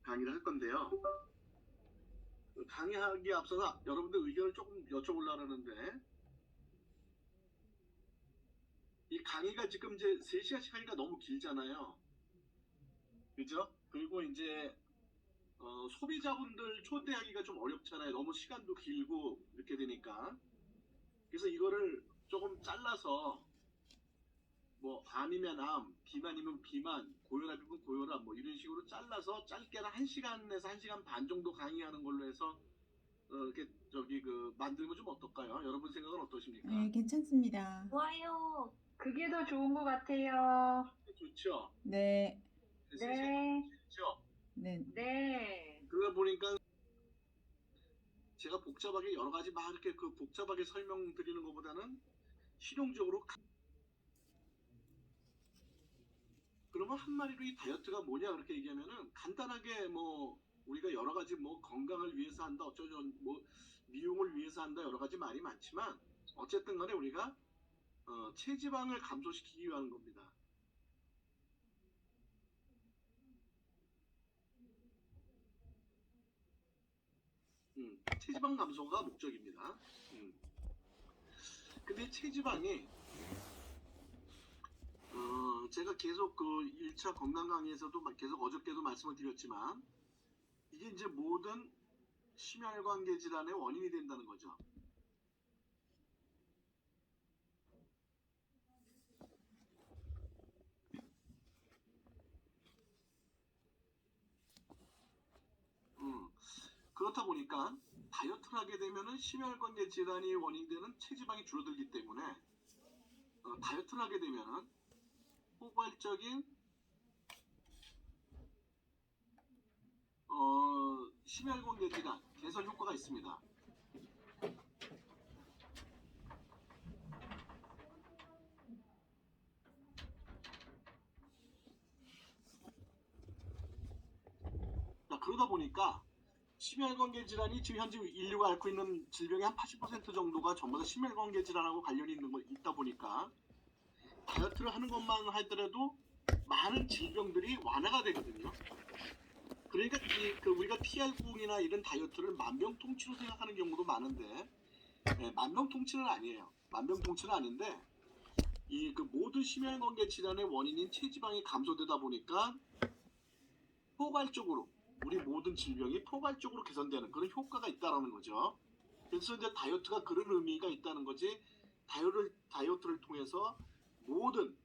강의를 할 건데요. 강의하기에 앞서서 여러분들 의견을 조금 여쭤보려고 하는데, 이 강의가 지금 이제 3시간씩 하니까 너무 길잖아요. 그죠? 그리고 이제 소비자분들 초대하기가 좀 어렵잖아요. 너무 시간도 길고 이렇게 되니까. 그래서 이거를 조금 잘라서 뭐 암이면 암, 비만이면 비만, 고혈압이면 고혈압 뭐 이런 식으로 잘라서 짧게 한 1시간에서 1시간 반 정도 강의하는 걸로 해서 이렇게 저기 만들면 좀 어떨까요? 여러분 생각은 어떠십니까? 네, 괜찮습니다. 좋아요. 그게 더 좋은 것 같아요. 좋죠. 네, 네. 좋죠. 네, 네. 그러다 보니까 제가 복잡하게 여러 가지 막 이렇게 복잡하게 설명드리는 것보다는 실용적으로 그러면 한 마리로 이 다이어트가 뭐냐 그렇게 얘기하면은 간단하게 뭐 우리가 여러 가지 뭐 건강을 위해서 한다 어쩌죠 뭐 미용을 위해서 한다 여러 가지 말이 많지만 어쨌든 간에 우리가 체지방을 감소시키기 위한 겁니다. 체지방 감소가 목적입니다. 근데 체지방이 제가 계속 그 1차 건강 강의에서도 계속 어저께도 말씀을 드렸지만 이게 이제 모든 심혈관계 질환의 원인이 된다는 거죠. 그렇다 보니까 다이어트를 하게 되면은 심혈관계 질환이 원인되는 체지방이 줄어들기 때문에 다이어트를 하게 되면은 포괄적인 심혈관계 질환 개선 효과가 있습니다. 그러다 보니까 심혈관계 질환이 지금 현재 인류가 앓고 있는 질병의 한 80% 정도가 전부 다 심혈관계 질환하고 관련이 있다 보니까 다이어트를 하는 것만 하더라도 많은 질병들이 완화가 되거든요. 그러니까 우리가 TR90이나 이런 다이어트를 만병통치로 생각하는 경우도 많은데 만병통치는 아니에요. 만병통치는 아닌데 모든 심혈관계 질환의 원인인 체지방이 감소되다 보니까 포괄적으로 우리 모든 질병이 포괄적으로 개선되는 그런 효과가 있다라는 거죠. 그래서 이제 다이어트가 그런 의미가 있다는 거지. 다이어트를 통해서 모든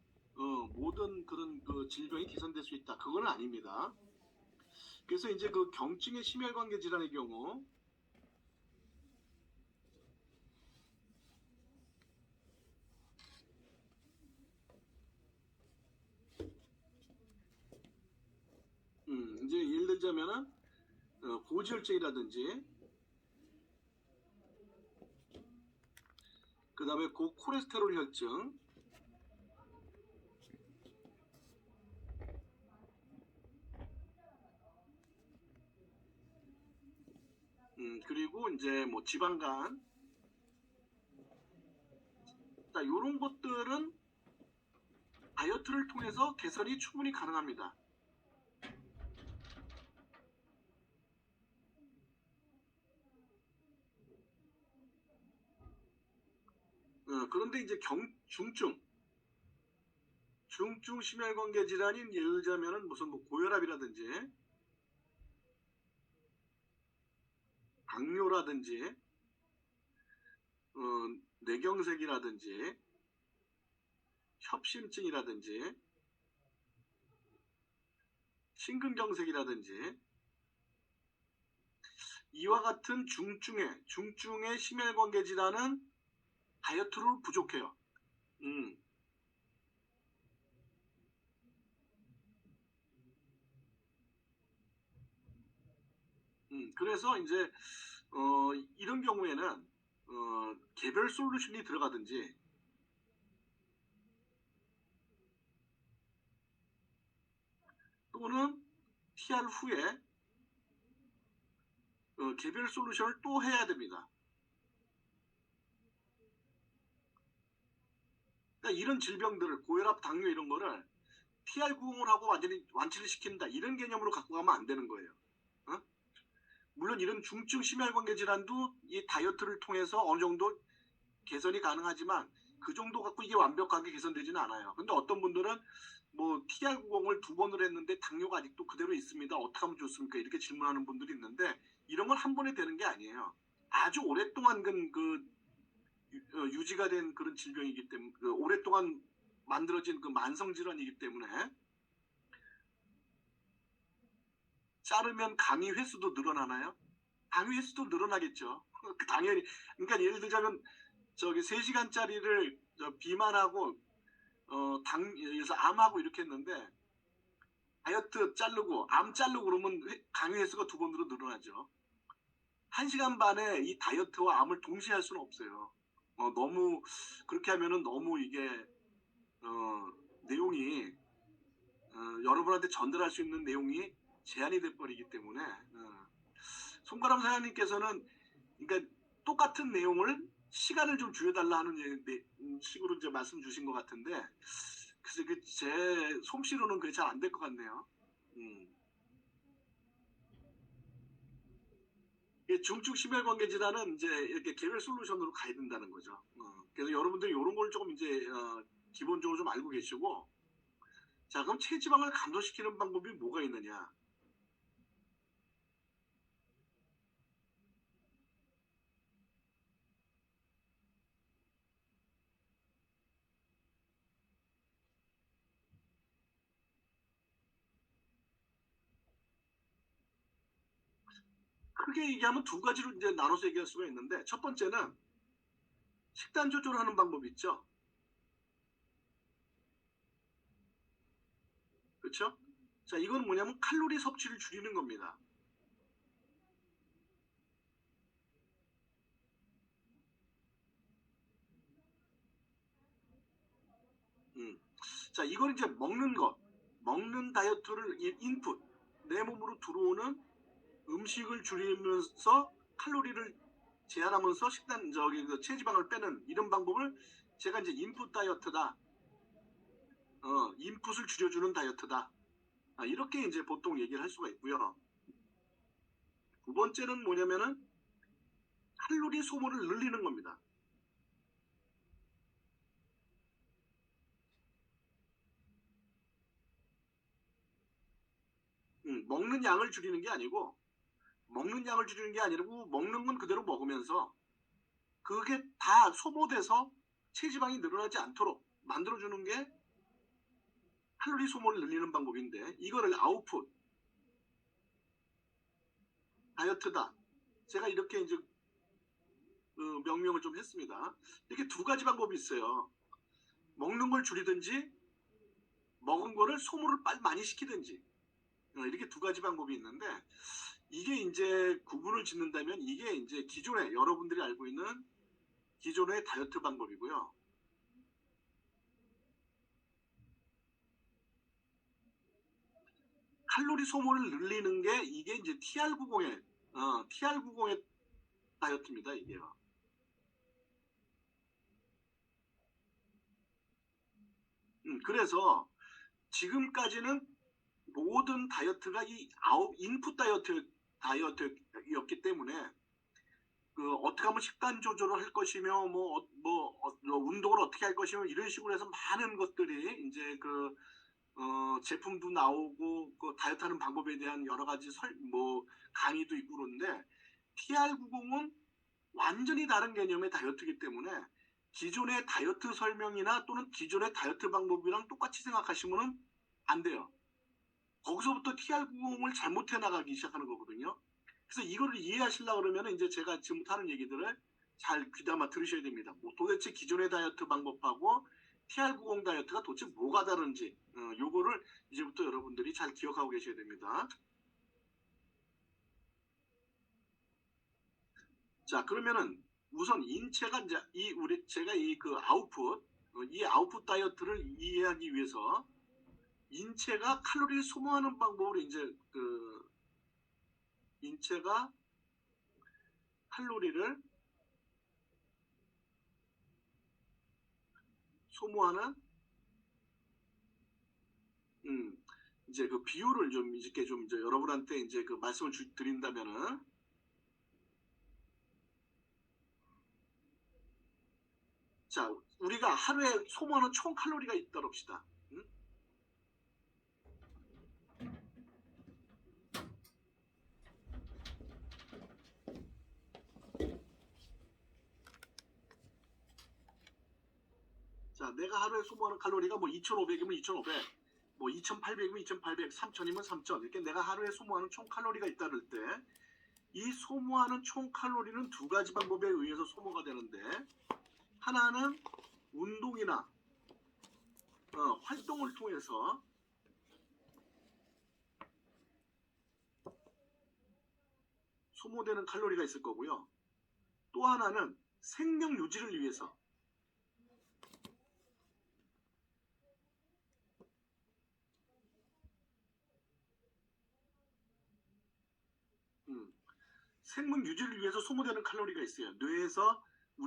그런 질병이 개선될 수 있다. 그건 아닙니다. 그래서 이제 경증의 심혈관계 질환의 경우 이제 예를 들자면은 고지혈증이라든지 그 다음에 고콜레스테롤 혈증 그리고 이제 뭐 지방간 이런 것들은 다이어트를 통해서 개선이 충분히 가능합니다. 그런데 이제 중증 심혈관계 질환인 예를 들자면은 무슨 뭐 고혈압이라든지 당뇨라든지 뇌경색이라든지 협심증이라든지 심근경색이라든지 이와 같은 중증의 심혈관계 질환은 다이어트로 부족해요. 그래서 이제 이런 경우에는 개별 솔루션이 들어가든지 또는 TR 후에 개별 솔루션을 또 해야 됩니다. 그러니까 이런 질병들을 고혈압, 당뇨 이런 거를 TR 구공을 하고 완전히 완치를 시킨다 이런 개념으로 갖고 가면 안 되는 거예요. 물론 이런 중증 심혈관계 질환도 이 다이어트를 통해서 어느 정도 개선이 가능하지만 그 정도 갖고 이게 완벽하게 개선되지는 않아요. 근데 어떤 분들은 뭐 TR90을 2번을 했는데 당뇨가 아직도 그대로 있습니다. 어떻게 하면 좋습니까? 이렇게 질문하는 분들이 있는데 이런 건 한 번에 되는 게 아니에요. 아주 오랫동안 유지가 된 그런 질병이기 때문에 오랫동안 만들어진 그 만성 질환이기 때문에 자르면 감위 횟수도 늘어나나요? 감위 횟수도 늘어나겠죠. 당연히. 그러니까 예를 들자면 저기 3시간짜리를 비만하고 그래서 암하고 이렇게 했는데 다이어트 자르고 암 자르고 그러면 강요 횟수가 2번으로 늘어나죠. 1시간 반에 이 다이어트와 암을 동시에 할 수는 없어요. 너무 그렇게 하면은 너무 이게 내용이 여러분한테 전달할 수 있는 내용이 제한이 돼 버리기 때문에 손가람 사장님께서는 그러니까 똑같은 내용을 시간을 좀 줄여달라 하는 식으로 이제 말씀 주신 것 같은데 그래서 제 솜씨로는 그게 잘 안 될 것 같네요. 중증 심혈관계 질환은 이제 이렇게 개별 솔루션으로 가야 된다는 거죠. 그래서 여러분들이 이런 걸 조금 이제 기본적으로 좀 알고 계시고, 자 그럼 체지방을 감소시키는 방법이 뭐가 있느냐? 크게 얘기하면 2가지로 이제 나눠서 얘기할 수가 있는데, 첫 번째는 식단 조절하는 방법이 있죠. 그렇죠? 자, 이건 뭐냐면 칼로리 섭취를 줄이는 겁니다. 자, 이건 이제 먹는 다이어트를 인풋, 내 몸으로 들어오는 음식을 줄이면서 칼로리를 제한하면서 체지방을 빼는 이런 방법을 제가 이제 인풋 다이어트다, 인풋을 줄여주는 다이어트다, 이렇게 이제 보통 얘기를 할 수가 있고요. 2번째는 뭐냐면은 칼로리 소모를 늘리는 겁니다. 먹는 양을 줄이는 게 아니고 먹는 건 그대로 먹으면서 그게 다 소모돼서 체지방이 늘어나지 않도록 만들어주는 게 칼로리 소모를 늘리는 방법인데, 이거를 아웃풋 다이어트다, 제가 이렇게 이제 명명을 좀 했습니다. 이렇게 2가지 방법이 있어요. 먹는 걸 줄이든지 먹은 거를 소모를 많이 시키든지, 이렇게 2가지 방법이 있는데, 이게 이제 구분을 짓는다면 이게 이제 기존에 여러분들이 알고 있는 기존의 다이어트 방법이고요. 칼로리 소모를 늘리는 게 이게 이제 TR90의 다이어트입니다, 이게요. 그래서 지금까지는 모든 다이어트가 이 인풋 다이어트였기 때문에 어떻게 하면 식단 조절을 할 것이며 운동을 어떻게 할 것이며 이런 식으로 해서 많은 것들이 이제 제품도 나오고 다이어트하는 방법에 대한 여러 가지 강의도 있고 그런데, TR90은 완전히 다른 개념의 다이어트이기 때문에 기존의 다이어트 설명이나 또는 기존의 다이어트 방법이랑 똑같이 생각하시면 안 돼요. 거기서부터 TR90을 잘못해 나가기 시작하는 거거든요. 그래서 이거를 이해하시려고 그러면 이제 제가 지금부터 하는 얘기들을 잘 귀담아 들으셔야 됩니다. 도대체 기존의 다이어트 방법하고 TR90 다이어트가 도대체 뭐가 다른지, 요거를 이제부터 여러분들이 잘 기억하고 계셔야 됩니다. 자, 그러면은 우선 인체가 이제 제가 이 아웃풋 다이어트를 이해하기 위해서 인체가 칼로리를 소모하는 방법으로 이제 인체가 칼로리를 소모하는 이제 비율을 좀 이렇게 좀 이제 여러분한테 이제 말씀을 드린다면은, 자, 우리가 하루에 소모하는 총 칼로리가 있다 봅시다. 응? 자, 내가 하루에 소모하는 칼로리가 뭐 2,500이면 2,500, 뭐 2,800이면 2,800, 3,000이면 3,000. 이렇게 내가 하루에 소모하는 총 칼로리가 있다 그럴 때, 이 소모하는 총 칼로리는 두 가지 방법에 의해서 소모가 되는데, 하나는 운동이나 활동을 통해서 소모되는 칼로리가 있을 거고요. 또 하나는 생명 유지를 위해서 생명 유지를 위해서 소모되는 칼로리가 있어요. 뇌에서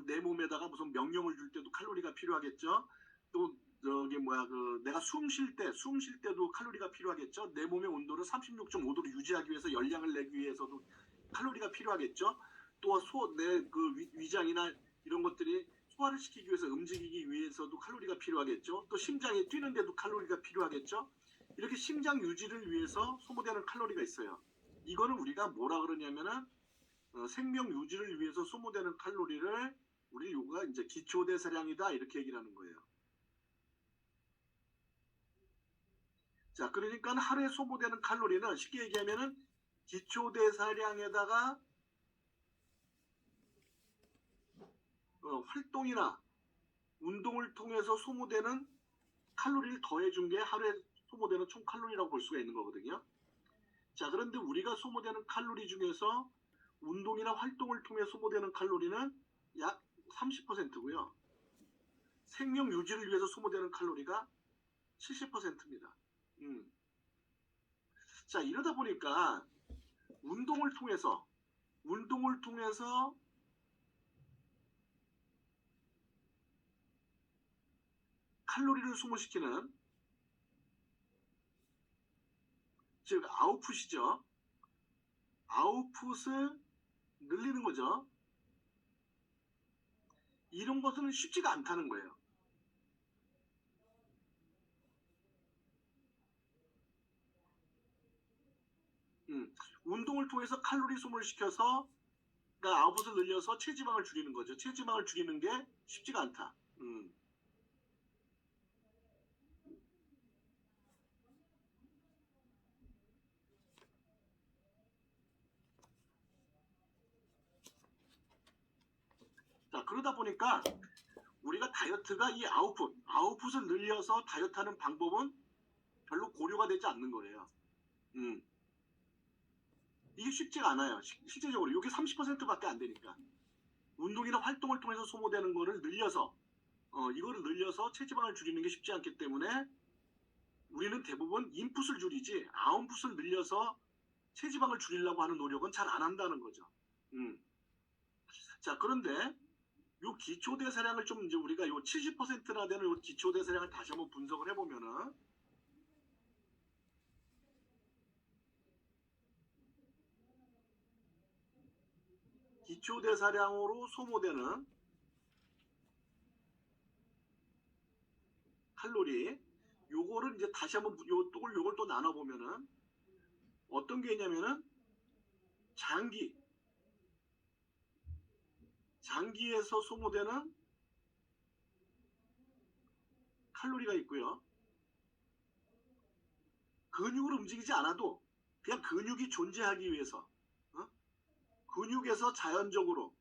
내 몸에다가 무슨 명령을 줄 때도 칼로리가 필요하겠죠. 또 저기 뭐야 내가 숨 쉴 때도 칼로리가 필요하겠죠. 내 몸의 온도를 36.5도로 유지하기 위해서 열량을 내기 위해서도 칼로리가 필요하겠죠. 또 내 위장이나 이런 것들이 소화를 시키기 위해서 움직이기 위해서도 칼로리가 필요하겠죠. 또 심장이 뛰는데도 칼로리가 필요하겠죠. 이렇게 심장 유지를 위해서 소모되는 칼로리가 있어요. 이거는 우리가 뭐라 그러냐면은 생명 유지를 위해서 소모되는 칼로리를 우리 요가 이제 기초대사량이다 이렇게 얘기를 하는 거예요. 자, 그러니까 하루에 소모되는 칼로리는 쉽게 얘기하면은 기초대사량에다가 활동이나 운동을 통해서 소모되는 칼로리를 더해준 게 하루에 소모되는 총 칼로리라고 볼 수가 있는 거거든요. 자, 그런데 우리가 소모되는 칼로리 중에서 운동이나 활동을 통해 소모되는 칼로리는 약 30%고요. 생명 유지를 위해서 소모되는 칼로리가 70%입니다. 자, 이러다 보니까 운동을 통해서 칼로리를 소모시키는 즉 아웃풋이죠. 아웃풋을 늘리는 거죠. 이런 것은 쉽지가 않다는 거예요. 운동을 통해서 칼로리 소모를 시켜서 그러니까 아웃풋을 늘려서 체지방을 줄이는 거죠. 체지방을 줄이는 게 쉽지가 않다. 자, 그러다 보니까 우리가 다이어트가 이 아웃풋을 늘려서 다이어트하는 방법은 별로 고려가 되지 않는 거예요. 이게 쉽지가 않아요. 실제적으로 이게 30%밖에 안 되니까 운동이나 활동을 통해서 소모되는 거를 늘려서 이거를 늘려서 체지방을 줄이는 게 쉽지 않기 때문에 우리는 대부분 인풋을 줄이지 아웃풋을 늘려서 체지방을 줄이려고 하는 노력은 잘 안 한다는 거죠. 자, 그런데 요 기초대사량을 좀 이제 우리가 요 70%나 되는 요 기초대사량을 다시 한번 분석을 해보면은 기초대사량으로 소모되는 칼로리 요거를 이제 다시 한번 요걸 또 나눠보면은 어떤 게 있냐면은 장기에서 소모되는 칼로리가 있고요. 근육을 움직이지 않아도 그냥 근육이 존재하기 위해서 근육에서 자연적으로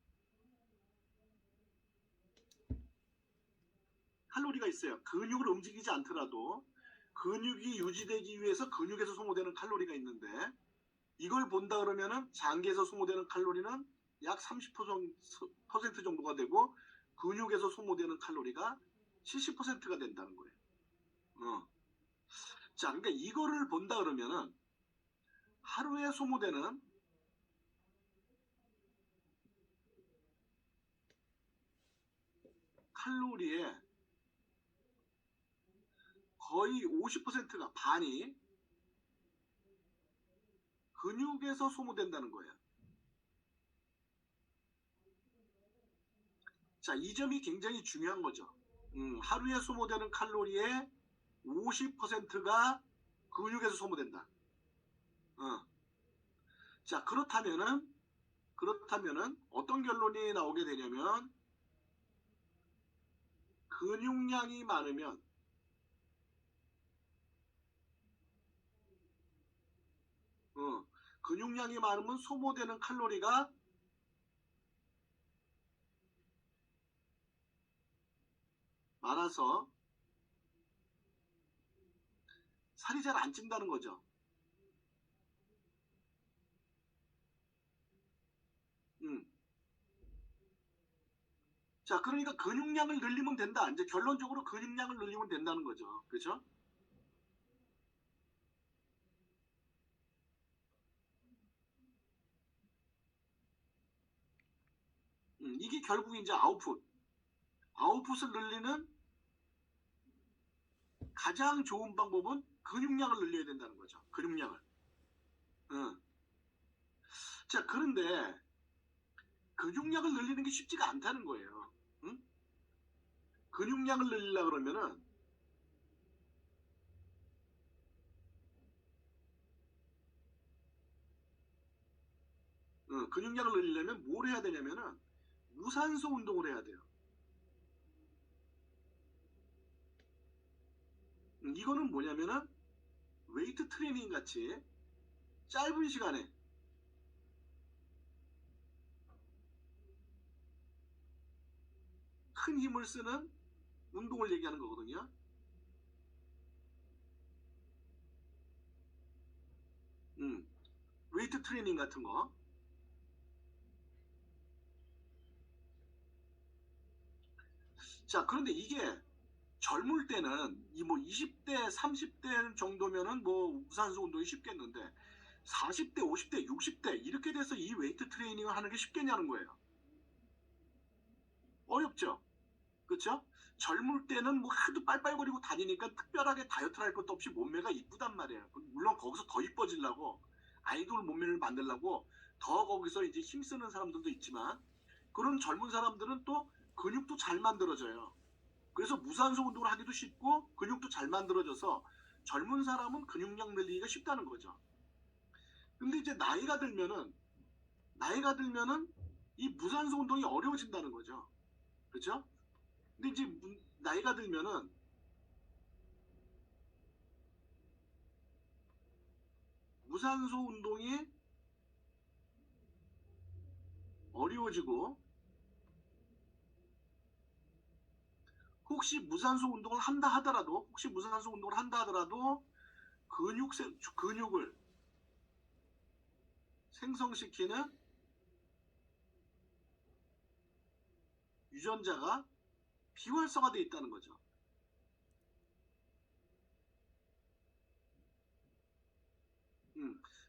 칼로리가 있어요. 근육을 움직이지 않더라도 근육이 유지되기 위해서 근육에서 소모되는 칼로리가 있는데 이걸 본다 그러면은 장기에서 소모되는 칼로리는 약 30% 정도가 되고 근육에서 소모되는 칼로리가 70%가 된다는 거예요. 자, 그러니까 이거를 본다 그러면은 하루에 소모되는 칼로리의 거의 50%가 반이 근육에서 소모된다는 거예요. 자, 이 점이 굉장히 중요한 거죠. 하루에 소모되는 칼로리의 50%가 근육에서 소모된다. 자, 그렇다면은 어떤 결론이 나오게 되냐면 근육량이 많으면 근육량이 많으면 소모되는 칼로리가 많아서 살이 잘 안 찐다는 거죠. 음. 자, 그러니까 근육량을 늘리면 된다. 이제 결론적으로 근육량을 늘리면 된다는 거죠. 그렇죠? 이게 결국 이제 아웃풋을 늘리는 가장 좋은 방법은 근육량을 늘려야 된다는 거죠. 근육량을. 응. 자, 그런데 근육량을 늘리는 게 쉽지가 않다는 거예요. 응? 근육량을 늘리려고 그러면은 근육량을 늘리려면 뭘 해야 되냐면은 무산소 운동을 해야 돼요. 이거는 뭐냐면은 웨이트 트레이닝 같이 짧은 시간에 큰 힘을 쓰는 운동을 얘기하는 거거든요. 음, 웨이트 트레이닝 같은 거. 자, 그런데 이게 젊을 때는 이 뭐 20대, 30대 정도면은 뭐 무산소 운동이 쉽겠는데 40대, 50대, 60대 이렇게 돼서 이 웨이트 트레이닝을 하는 게 쉽겠냐는 거예요. 어렵죠. 그렇죠? 젊을 때는 뭐 하도 빨빨거리고 다니니까 특별하게 다이어트를 할 것도 없이 몸매가 이쁘단 말이에요. 물론 거기서 더 이뻐지려고 아이돌 몸매를 만들려고 더 거기서 이제 힘쓰는 사람들도 있지만 그런 젊은 사람들은 또 근육도 잘 만들어져요. 그래서 무산소 운동을 하기도 쉽고 근육도 잘 만들어져서 젊은 사람은 근육량 늘리기가 쉽다는 거죠. 근데 이제 나이가 들면은 이 무산소 운동이 어려워진다는 거죠. 그렇죠? 근데 이제 나이가 들면은 무산소 운동이 어려워지고 혹시 무산소 운동을 한다 하더라도 근육을 생성시키는 유전자가 비활성화되어 있다는 거죠.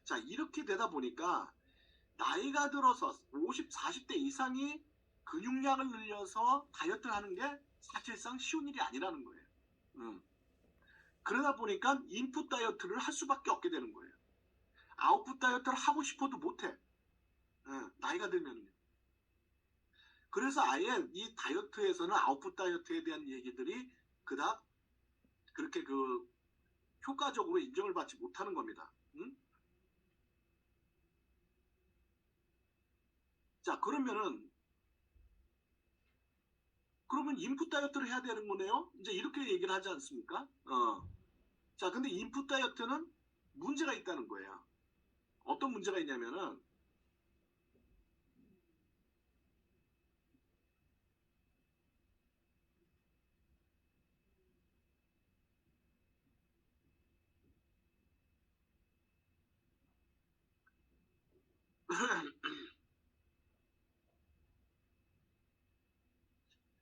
자, 이렇게 되다 보니까 나이가 들어서 50, 40대 이상이 근육량을 늘려서 다이어트를 하는 게 사실상 쉬운 일이 아니라는 거예요. 그러다 보니까 인풋 다이어트를 할 수밖에 없게 되는 거예요. 아웃풋 다이어트를 하고 싶어도 못해. 나이가 들면은요. 그래서 아예 이 다이어트에서는 아웃풋 다이어트에 대한 얘기들이 그닥 그렇게 그 효과적으로 인정을 받지 못하는 겁니다. 자, 그러면 인풋 다이어트를 해야 되는 거네요? 이제 이렇게 얘기를 하지 않습니까? 자, 근데 인풋 다이어트는 문제가 있다는 거예요. 어떤 문제가 있냐면은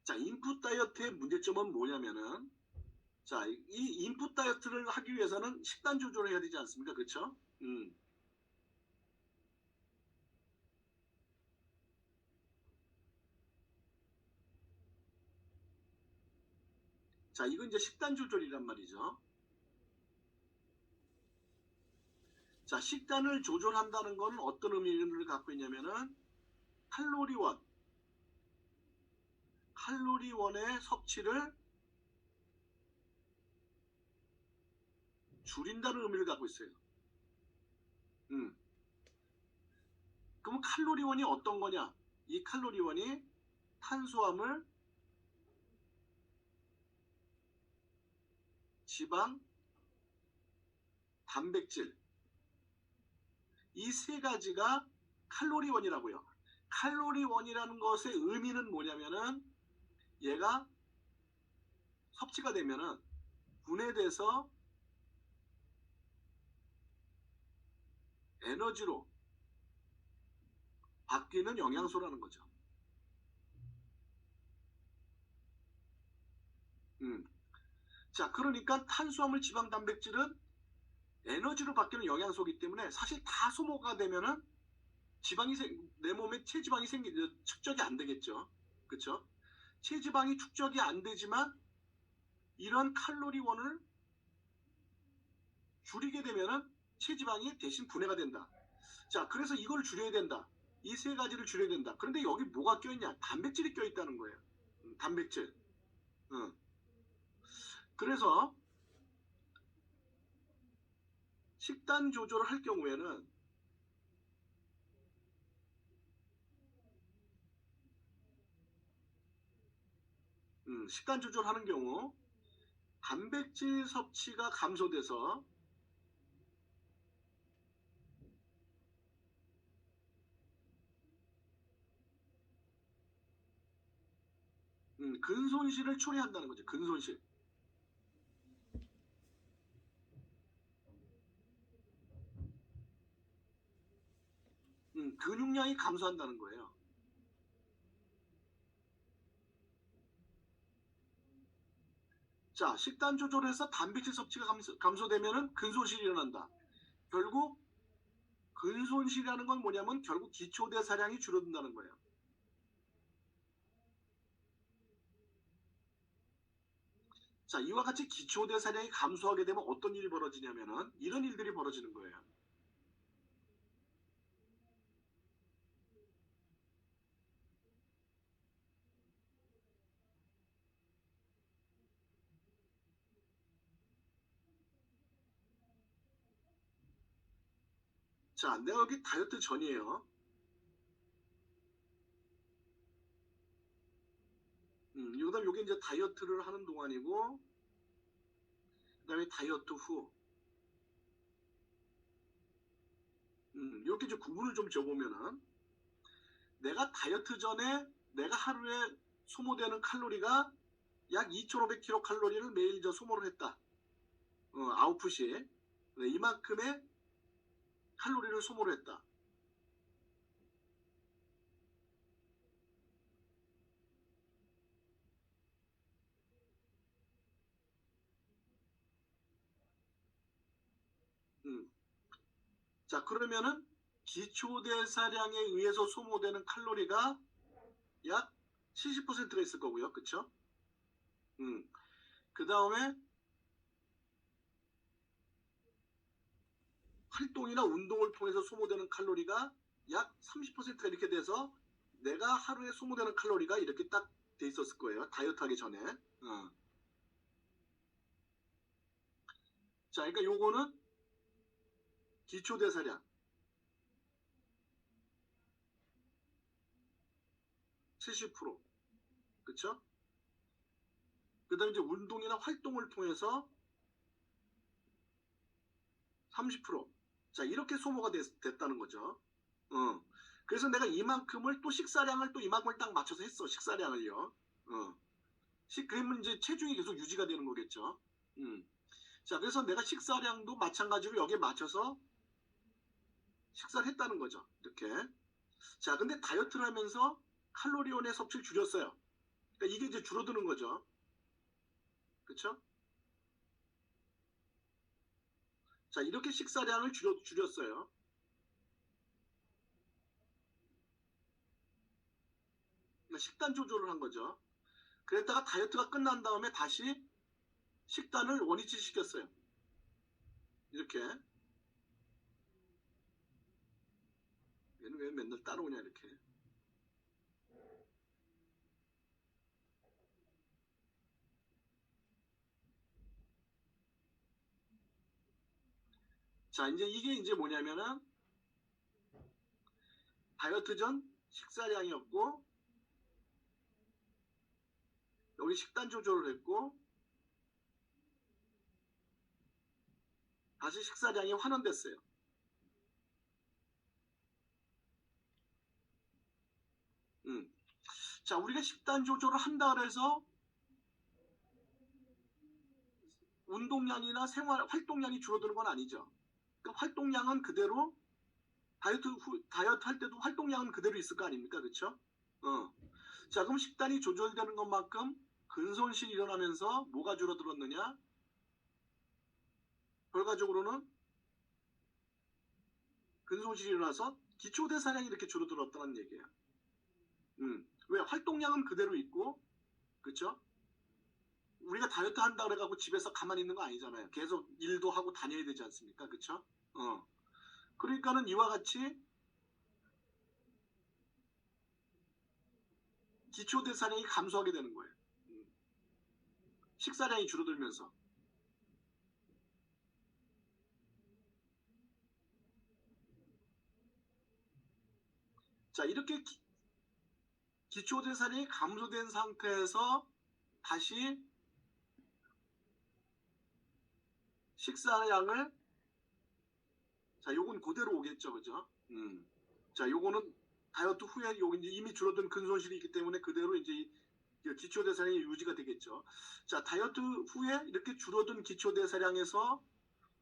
자, 인풋 다이어트의 문제점은 뭐냐면은 자, 이 인풋 다이어트를 하기 위해서는 식단 조절을 해야 되지 않습니까? 그렇죠? 자, 이건 이제 식단 조절이란 말이죠. 자, 식단을 조절한다는 건 어떤 의미를 갖고 있냐면은 칼로리원, 칼로리원의 섭취를 줄인다는 의미를 갖고 있어요. 그럼 칼로리원이 어떤 거냐? 이 칼로리원이 탄수화물, 지방, 단백질 이 세 가지가 칼로리원이라고요. 칼로리원이라는 것의 의미는 뭐냐면은 얘가 섭취가 되면은 분해돼서 에너지로 바뀌는 영양소라는 거죠. 자, 그러니까 탄수화물, 지방, 단백질은 에너지로 바뀌는 영양소이기 때문에 사실 다 소모가 되면은 내 몸에 체지방이 축적이 안 되겠죠. 그렇죠? 체지방이 축적이 안 되지만 이런 칼로리원을 줄이게 되면은 체지방이 대신 분해가 된다. 자, 그래서 이걸 줄여야 된다. 이 세 가지를 줄여야 된다. 그런데 여기 뭐가 껴있냐? 단백질이 껴있다는 거예요. 단백질. 그래서 식단 조절을 할 경우에는 식단 조절하는 경우 단백질 섭취가 감소돼서 근손실을 초래한다는 거죠. 근손실. 근육량이 감소한다는 거예요. 자, 식단 조절해서 단백질 섭취가 감소되면 근손실이 일어난다. 결국 근손실이라는 건 뭐냐면 결국 기초대사량이 줄어든다는 거예요. 자, 이와 같이 기초대사량이 감소하게 되면 어떤 일이 벌어지냐면은 이런 일들이 벌어지는 거예요. 자, 내가 여기 다이어트 전이에요. 그다음 요게 이제 다이어트를 하는 동안이고, 그다음에 다이어트 후. 이렇게 이제 구분을 좀 줘보면은 내가 다이어트 전에 내가 하루에 소모되는 칼로리가 약 2,500kcal를 매일 소모를 했다. 아웃풋이 이만큼의 칼로리를 소모를 했다. 자, 그러면은 기초대사량에 의해서 소모되는 칼로리가 약 70%가 있을 거고요. 그쵸? 그 다음에 활동이나 운동을 통해서 소모되는 칼로리가 약 30%가 이렇게 돼서 내가 하루에 소모되는 칼로리가 이렇게 딱 돼 있었을 거예요. 다이어트 하기 전에. 자, 그러니까 요거는 기초대사량 70%. 그쵸? 그 다음에 이제 운동이나 활동을 통해서 30%. 자, 이렇게 소모가 됐다는 거죠. 그래서 내가 이만큼을 또 식사량을 또 이만큼을 딱 맞춰서 했어. 식사량을요. 그러면 이제 체중이 계속 유지가 되는 거겠죠. 자, 그래서 내가 식사량도 마찬가지로 여기에 맞춰서 식사를 했다는 거죠. 이렇게. 자, 근데 다이어트를 하면서 칼로리온의 섭취를 줄였어요. 그러니까 이게 이제 줄어드는 거죠. 그쵸? 자, 이렇게 식사량을 줄였어요. 그러니까 식단 조절을 한 거죠. 그랬다가 다이어트가 끝난 다음에 다시 식단을 원위치 시켰어요. 이렇게. 얘는 왜 맨날 따라오냐 이렇게. 자, 이제 이게 이제 뭐냐면은 다이어트 전 식사량이었고 여기 식단 조절을 했고 다시 식사량이 환원됐어요. 자, 우리가 식단 조절을 한다 그래서 운동량이나 생활 활동량이 줄어드는 건 아니죠. 그러니까 활동량은 그대로 다이어트 할 때도 활동량은 그대로 있을 거 아닙니까, 그렇죠? 자, 그럼 식단이 조절되는 것만큼 근손실이 일어나면서 뭐가 줄어들었느냐? 결과적으로는 근손실이 일어나서 기초대사량이 이렇게 줄어들었다는 얘기예요. 왜? 활동량은 그대로 있고, 그렇죠? 우리가 다이어트 한다 그래가지고 집에서 가만히 있는 거 아니잖아요. 계속 일도 하고 다녀야 되지 않습니까? 그렇죠? 그러니까는 이와 같이 기초대사량이 감소하게 되는 거예요. 식사량이 줄어들면서. 자, 이렇게 기초대사량이 감소된 상태에서 다시 식사량을, 자, 요건 그대로 오겠죠, 그죠? 자, 요거는 다이어트 후에 요 이제 이미 줄어든 근손실이 있기 때문에 그대로 이제 기초대사량이 유지가 되겠죠. 자, 다이어트 후에 이렇게 줄어든 기초대사량에서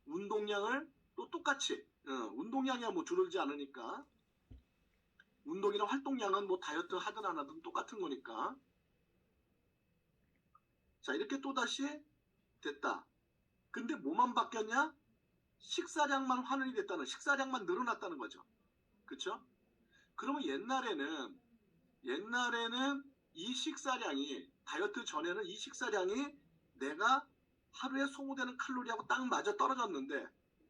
운동량을 또 똑같이, 운동량이야 뭐 줄어들지 않으니까 운동이나 활동량은 뭐 다이어트 하든 안 하든 똑같은 거니까. 자, 이렇게 또다시 됐다. 근데 뭐만 바뀌었냐? 식사량만 환원이 됐다는, 식사량만 늘어났다는 거죠. 그쵸? 그러면 옛날에는 이 식사량이, 다이어트 전에는 이 식사량이 내가 하루에 소모되는 칼로리하고 딱 맞아 떨어졌는데,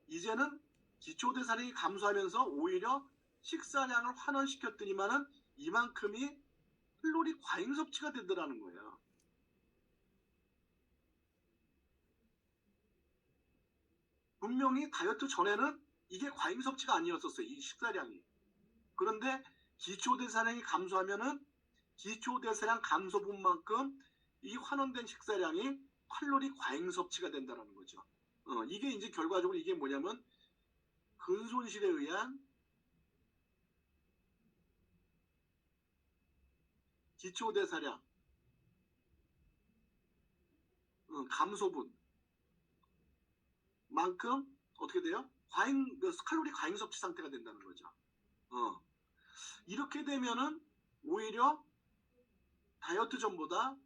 이제는 기초대사량이 감소하면서 오히려 식사량을 환원시켰더니만은 이만큼이 칼로리 과잉 섭취가 되더라는 거예요. 분명히 다이어트 전에는 이게 과잉 섭취가 아니었었어요. 이 식사량이. 그런데 기초대사량이 감소하면은 기초대사량 감소분만큼 이 환원된 식사량이 칼로리 과잉 섭취가 된다는 거죠. 이게 이제 결과적으로 이게 뭐냐면 근손실에 의한 기초대사량 감소분만큼 어떻게 돼요? 칼로리 과잉 섭취 상태가 된다는 거죠. 이렇게 되면은 오히려 다이어트 전보다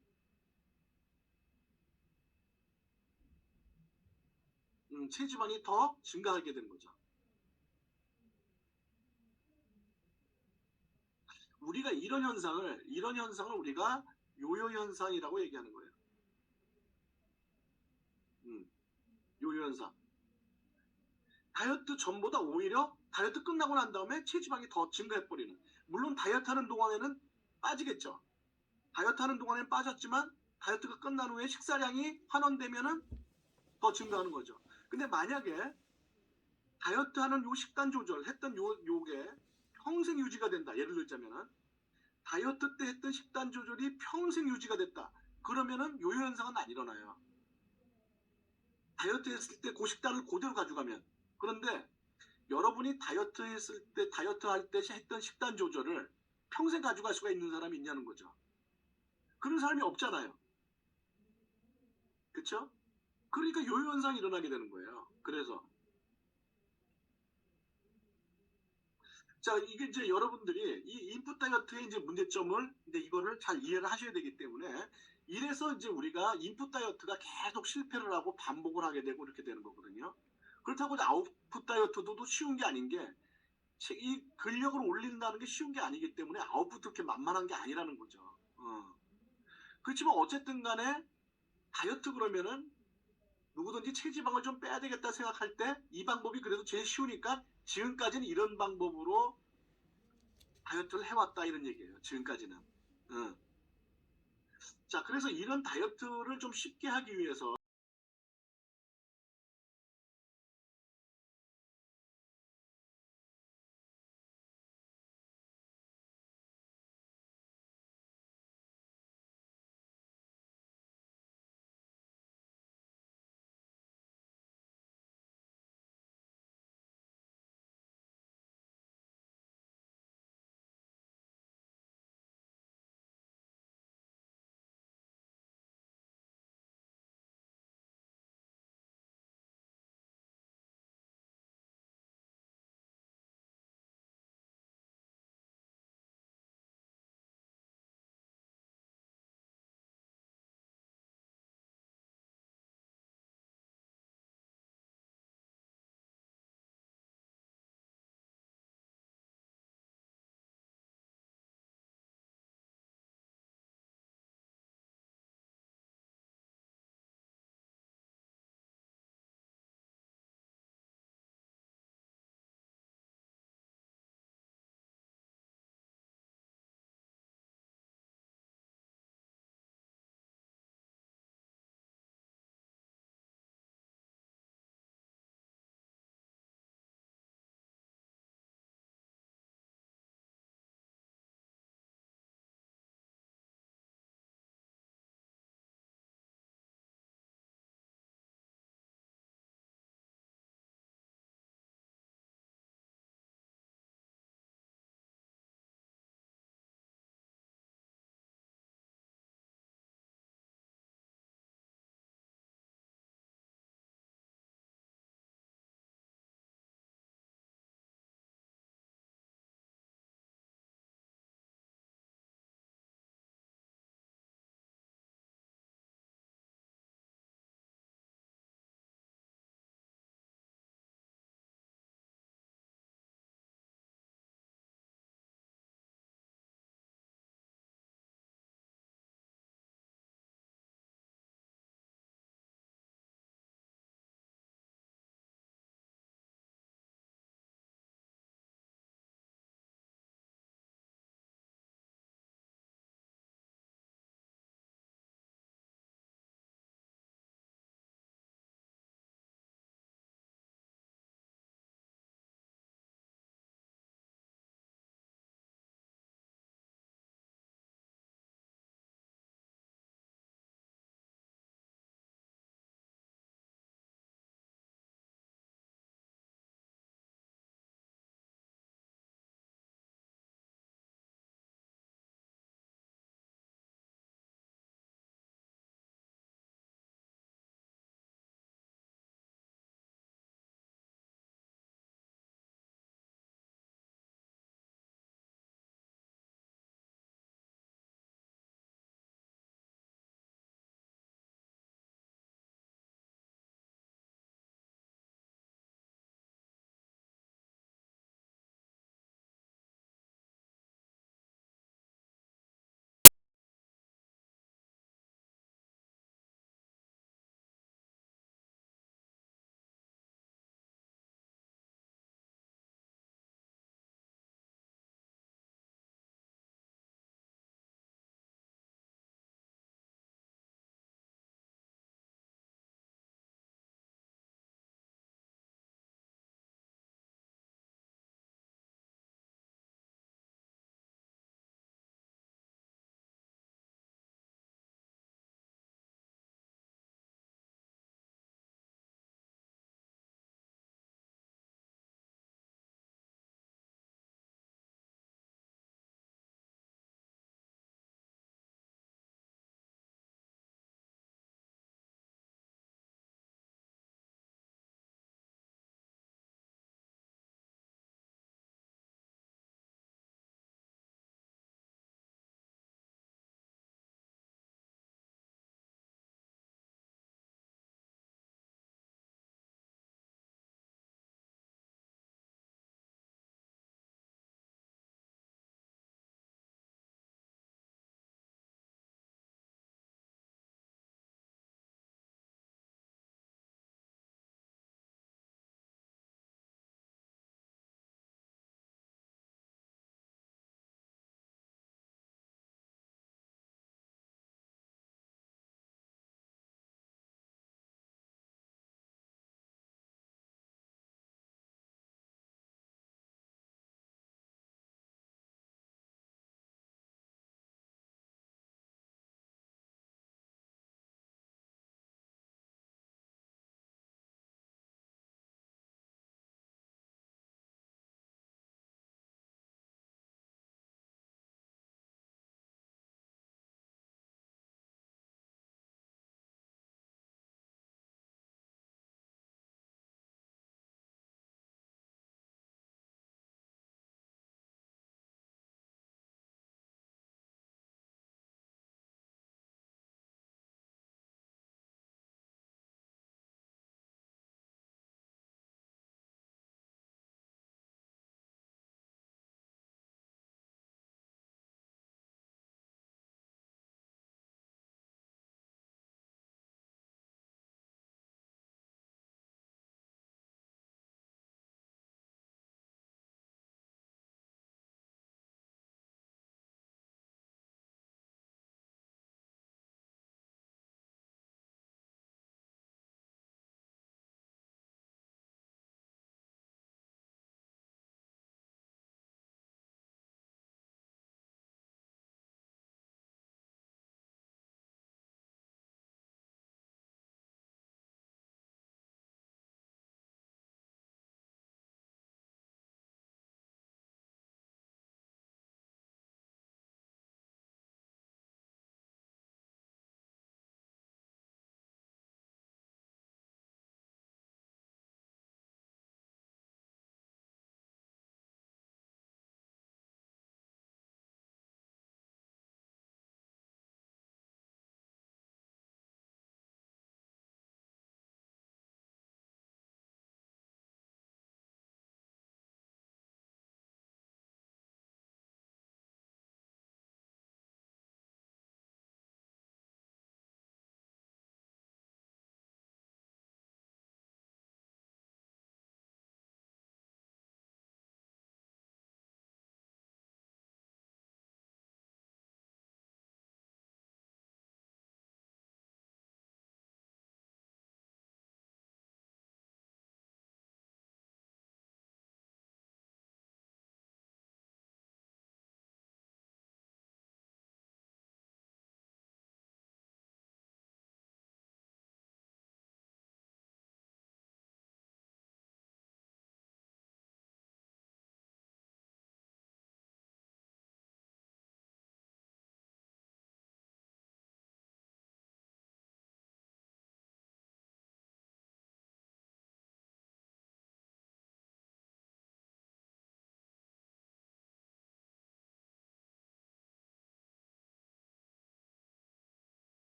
체지방이 더 증가하게 되는 거죠. 우리가 이런 현상을 우리가 요요 현상이라고 얘기하는 거예요. 요요 현상. 다이어트 전보다 오히려 다이어트 끝나고 난 다음에 체지방이 더 증가해버리는. 물론 다이어트 하는 동안에는 빠지겠죠. 다이어트 하는 동안에는 빠졌지만 다이어트가 끝난 후에 식사량이 환원되면은 더 증가하는 거죠. 근데 만약에 다이어트 하는 요 식단 조절 했던 요게 평생 유지가 된다. 예를 들자면은 다이어트 때 했던 식단 조절이 평생 유지가 됐다. 그러면은 요요 현상은 안 일어나요. 다이어트 했을 때 그 식단을 그대로 가져가면. 그런데 여러분이 다이어트 했을 때, 다이어트 할 때 했던 식단 조절을 평생 가져갈 수가 있는 사람이 있냐는 거죠. 그런 사람이 없잖아요. 그쵸? 그러니까 요요 현상이 일어나게 되는 거예요. 그래서. 자, 이게 이제 여러분들이 이 인풋 다이어트의 이제 문제점을 이제 이거를 잘 이해를 하셔야 되기 때문에 이래서 이제 우리가 인풋 다이어트가 계속 실패를 하고 반복을 하게 되고 이렇게 되는 거거든요. 그렇다고 아웃풋 다이어트도 쉬운 게 아닌 게 이 근력을 올린다는 게 쉬운 게 아니기 때문에 아웃풋도 그렇게 만만한 게 아니라는 거죠. 그렇지만 어쨌든 간에 다이어트 그러면은 누구든지 체지방을 좀 빼야 되겠다 생각할 때 이 방법이 그래도 제일 쉬우니까 지금까지는 이런 방법으로 다이어트를 해왔다 이런 얘기예요. 지금까지는. 자, 그래서 이런 다이어트를 좀 쉽게 하기 위해서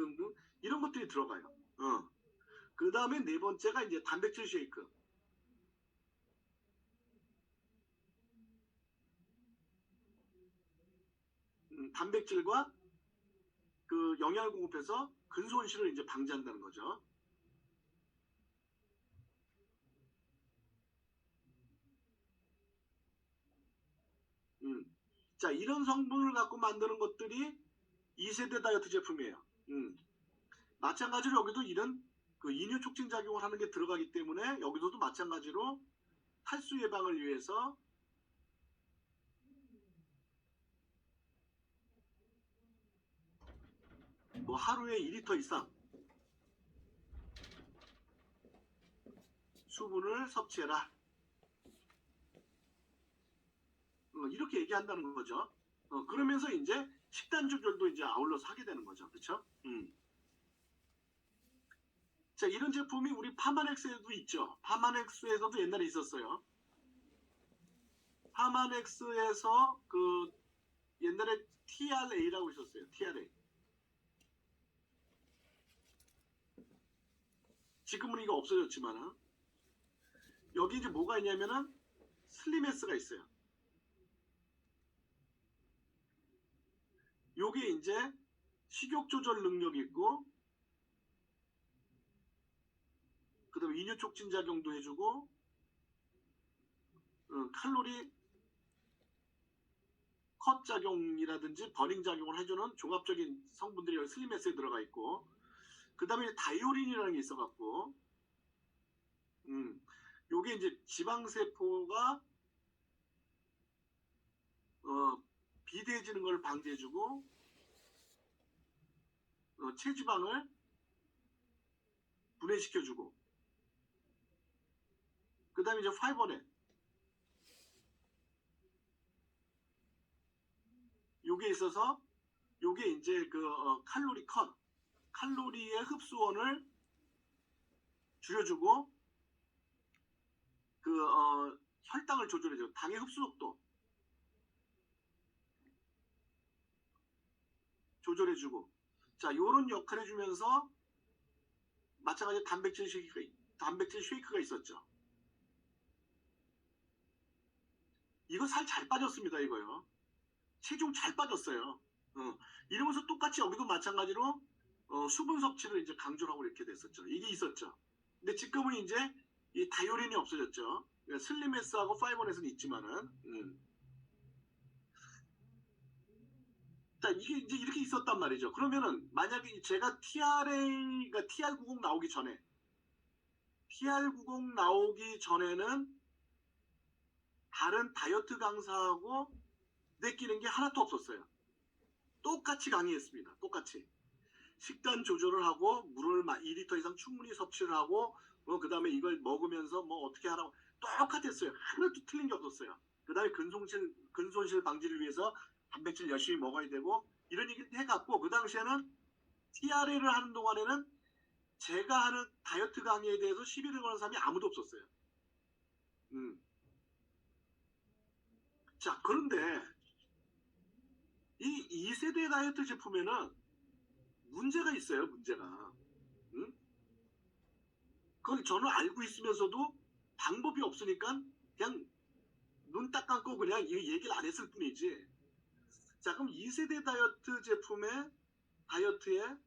등등등 이런 것들이 들어가요. 그 다음에 네 번째가 이제 단백질 쉐이크. 단백질과 그 영양을 공급해서 근손실을 이제 방지한다는 거죠. 자, 이런 성분을 갖고 만드는 것들이 2세대 다이어트 제품이에요. 마찬가지로 여기도 이런 그 이뇨 촉진 작용을 하는 게 들어가기 때문에 여기서도 마찬가지로 탈수 예방을 위해서 뭐 하루에 2리터 이상 수분을 섭취해라. 이렇게 얘기한다는 거죠. 그러면서 이제 식단 조절도 이제 아울러서 하게 되는 거죠. 그렇죠? 자, 이런 제품이 우리 파마넥스에도 있죠. 파마넥스에서도 옛날에 있었어요. 파마넥스에서 그 옛날에 TRA라고 있었어요. TRA. 지금은 이거 없어졌지만 여기 이제 뭐가 있냐면은 슬림에스가 있어요. 요게 이제 식욕 조절 능력이 있고 그 다음에 이뇨 촉진 작용도 해주고 칼로리 컷 작용이라든지 버닝 작용을 해주는 종합적인 성분들이 여기 슬림에스에 들어가 있고 그 다음에 다이오린이라는 게 있어갖고 요게 이제 지방세포가 비대해지는 걸 방지해주고 체지방을 분해시켜주고 그 다음에 이제 파이버넷 요게 있어서 요게 이제 그 칼로리 컷 칼로리의 흡수원을 줄여주고 그 혈당을 조절해줘 당의 흡수 속도 조절해주고 자 요런 역할을 해주면서 마찬가지로 단백질 쉐이크가 있었죠. 이거 살 잘 빠졌습니다. 이거요. 체중 잘 빠졌어요. 이러면서 똑같이 여기도 마찬가지로 수분 섭취를 이제 강조를 하고 이렇게 됐었죠. 이게 있었죠. 근데 지금은 이제 이 다이오린이 없어졌죠. 슬림에스하고 파이버넷은 있지만은 자 이게 이제 이렇게 있었단 말이죠. 그러면은 만약에 제가 TRA가 TR90 나오기 전에 TR90 나오기 전에는 다른 다이어트 강사하고 내끼는 게 하나도 없었어요. 똑같이 강의했습니다. 똑같이. 식단 조절을 하고 물을 2리터 이상 충분히 섭취를 하고 그 다음에 이걸 먹으면서 뭐 어떻게 하라고 똑같았어요. 하나도 틀린 게 없었어요. 그 다음에 근손실 방지를 위해서 단백질 열심히 먹어야 되고 이런 얘기를 해갖고 그 당시에는 TRA를 하는 동안에는 제가 하는 다이어트 강의에 대해서 시비를 거는 사람이 아무도 없었어요. 자, 그런데 이 2세대 다이어트 제품에는 문제가 있어요. 문제가. 그걸 저는 알고 있으면서도 방법이 없으니까 그냥 눈 딱 감고 그냥 이 얘기를 안 했을 뿐이지. 자, 그럼 2세대 다이어트 제품의 다이어트의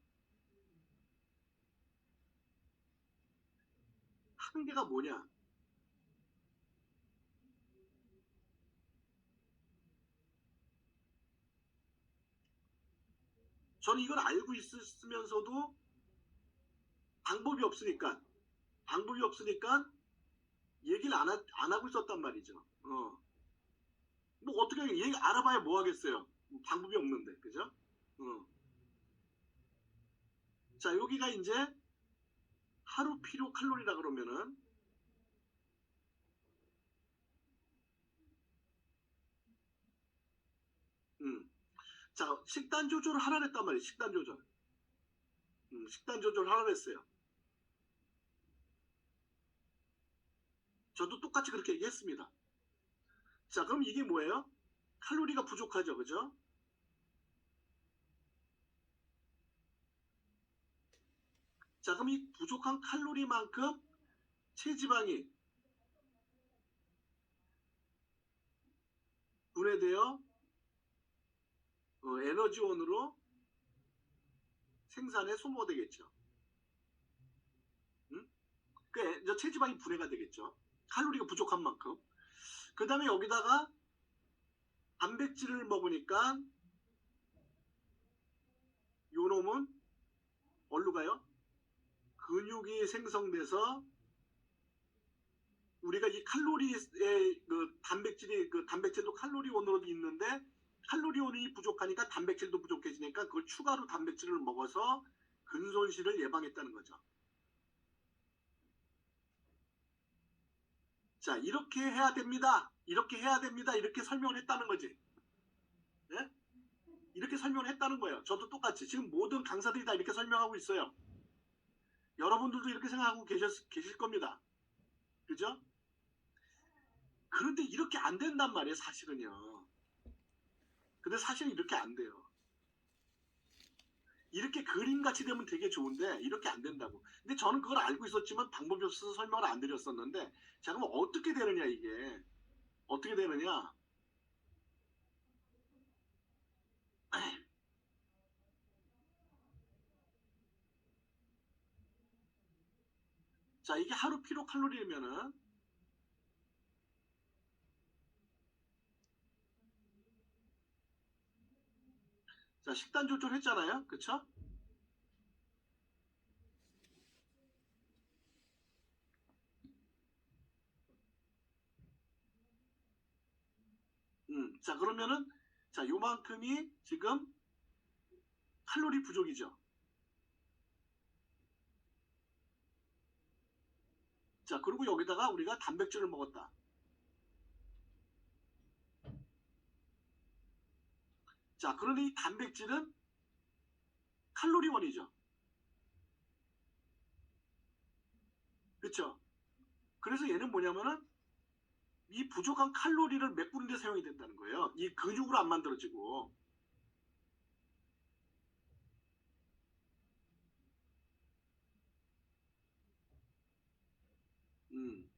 한계가 뭐냐? 저는 이걸 알고 있으면서도 방법이 없으니까 얘기를 안 하고 있었단 말이죠. 뭐 어떻게 얘기 알아봐야 뭐 하겠어요. 방법이 없는데, 그죠? 자, 여기가 이제 하루 필요 칼로리라 그러면은 자, 식단 조절을 하라 했단 말이에요. 식단 조절. 식단 조절을 하라 했어요. 저도 똑같이 그렇게 얘기했습니다. 자, 그럼 이게 뭐예요? 칼로리가 부족하죠. 그죠? 자, 그럼 이 부족한 칼로리만큼 체지방이 분해되어 에너지원으로 생산에 소모가 되겠죠. 응? 그러니까 체지방이 분해가 되겠죠. 칼로리가 부족한 만큼. 그 다음에 여기다가 단백질을 먹으니까 요 놈은 어디로 가요? 근육이 생성돼서 우리가 이 칼로리의 단백질도 칼로리원으로도 있는데 칼로리원이 부족하니까 단백질도 부족해지니까 그걸 추가로 단백질을 먹어서 근손실을 예방했다는 거죠. 자, 이렇게 해야 됩니다. 이렇게 해야 됩니다. 이렇게 설명을 했다는 거지. 네? 이렇게 설명을 했다는 거예요. 저도 똑같이 지금 모든 강사들이 다 이렇게 설명하고 있어요. 여러분들도 이렇게 생각하고 계실 겁니다. 그죠? 그런데 이렇게 안 된단 말이에요, 사실은요. 근데 사실은 이렇게 안 돼요. 이렇게 그림같이 되면 되게 좋은데 이렇게 안 된다고. 근데 저는 그걸 알고 있었지만 방법이 없어서 설명을 안 드렸었는데 자, 그럼 어떻게 되느냐 이게. 어떻게 되느냐. 자, 이게 하루 피로 칼로리면은 자, 식단 조절했잖아요. 그쵸? 자, 그러면은 자, 요만큼이 지금 칼로리 부족이죠. 자, 그리고 여기다가 우리가 단백질을 먹었다. 자, 그러니 이 단백질은 칼로리원이죠. 그쵸? 그래서 얘는 뭐냐면은 이 부족한 칼로리를 메꾸는 데 사용이 된다는 거예요. 이 근육으로 안 만들어지고. 음.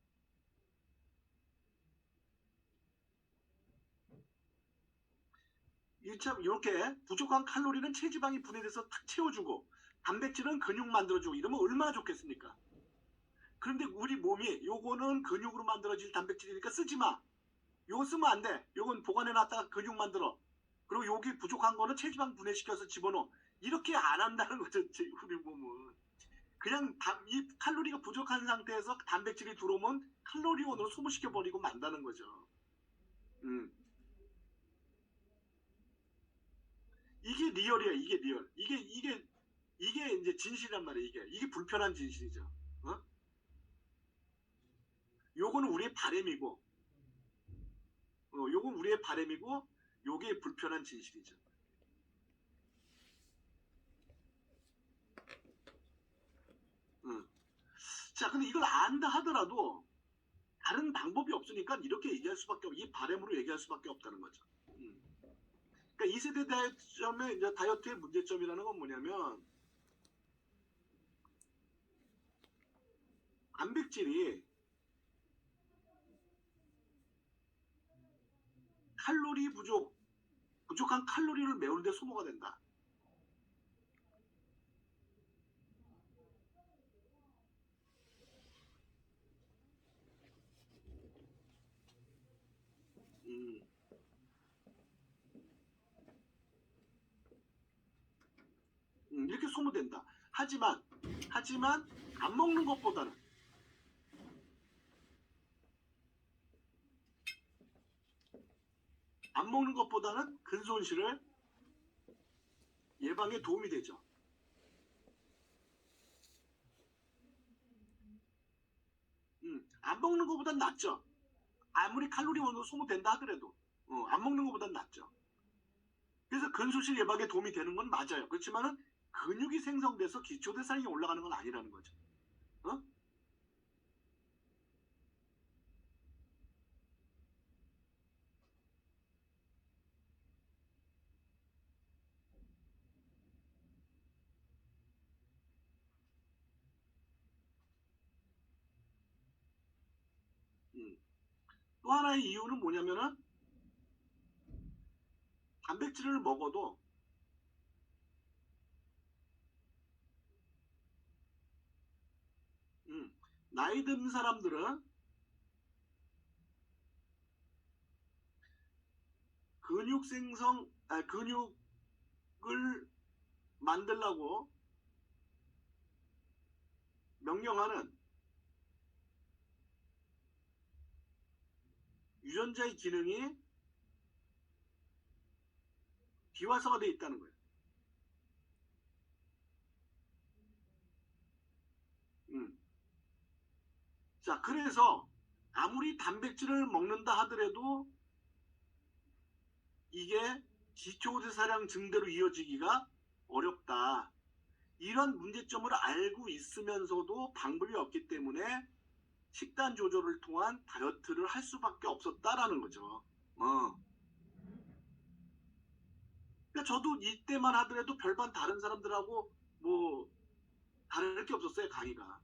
이렇게 부족한 칼로리는 체지방이 분해돼서 탁 채워주고 단백질은 근육 만들어주고 이러면 얼마나 좋겠습니까? 그런데 우리 몸이 요거는 근육으로 만들어질 단백질이니까 쓰지 마. 요거 쓰면 안 돼. 요건 보관해놨다가 근육 만들어. 그리고 여기 부족한 거는 체지방 분해시켜서 집어넣어. 이렇게 안 한다는 거죠, 우리 몸은. 그냥 이 칼로리가 부족한 상태에서 단백질이 들어오면 칼로리원으로 소모시켜버리고 만다는 거죠. 음. 이게 리얼이야, 이게 리얼. 이게 이제 진실이란 말이야, 이게 불편한 진실이죠. 어? 요거는 우리의 바램이고, 요건 우리의 바램이고, 요게 불편한 진실이죠. 자, 근데 이걸 안다 하더라도 다른 방법이 없으니까 이렇게 얘기할 수밖에 이 바램으로 얘기할 수밖에 없다는 거죠. 그러니까 2세대 다이어트의 이제 다이어트의 문제점이라는 건 뭐냐면 단백질이 칼로리 부족한 칼로리를 메우는데 소모가 된다. 음, 이렇게 소모된다. 하지만 안 먹는 것보다는 근손실을 예방에 도움이 되죠. 안 먹는 것보단 낫죠. 아무리 칼로리원으로 소모된다 하더라도 안 먹는 것보단 낫죠. 그래서 근손실 예방에 도움이 되는 건 맞아요. 그렇지만은 근육이 생성돼서 기초대사량이 올라가는 건 아니라는 거죠. 어? 또 하나의 이유는 뭐냐면은 단백질을 먹어도 나이 든 사람들은 근육을 만들라고 명령하는 유전자의 기능이 비활성화되어 있다는 거예요. 자, 그래서 아무리 단백질을 먹는다 하더라도 이게 기초대사량 증대로 이어지기가 어렵다. 이런 문제점을 알고 있으면서도 방법이 없기 때문에 식단 조절을 통한 다이어트를 할 수밖에 없었다라는 거죠. 그러니까 저도 이때만 하더라도 별반 다른 사람들하고 뭐 다를 게 없었어요, 강의가.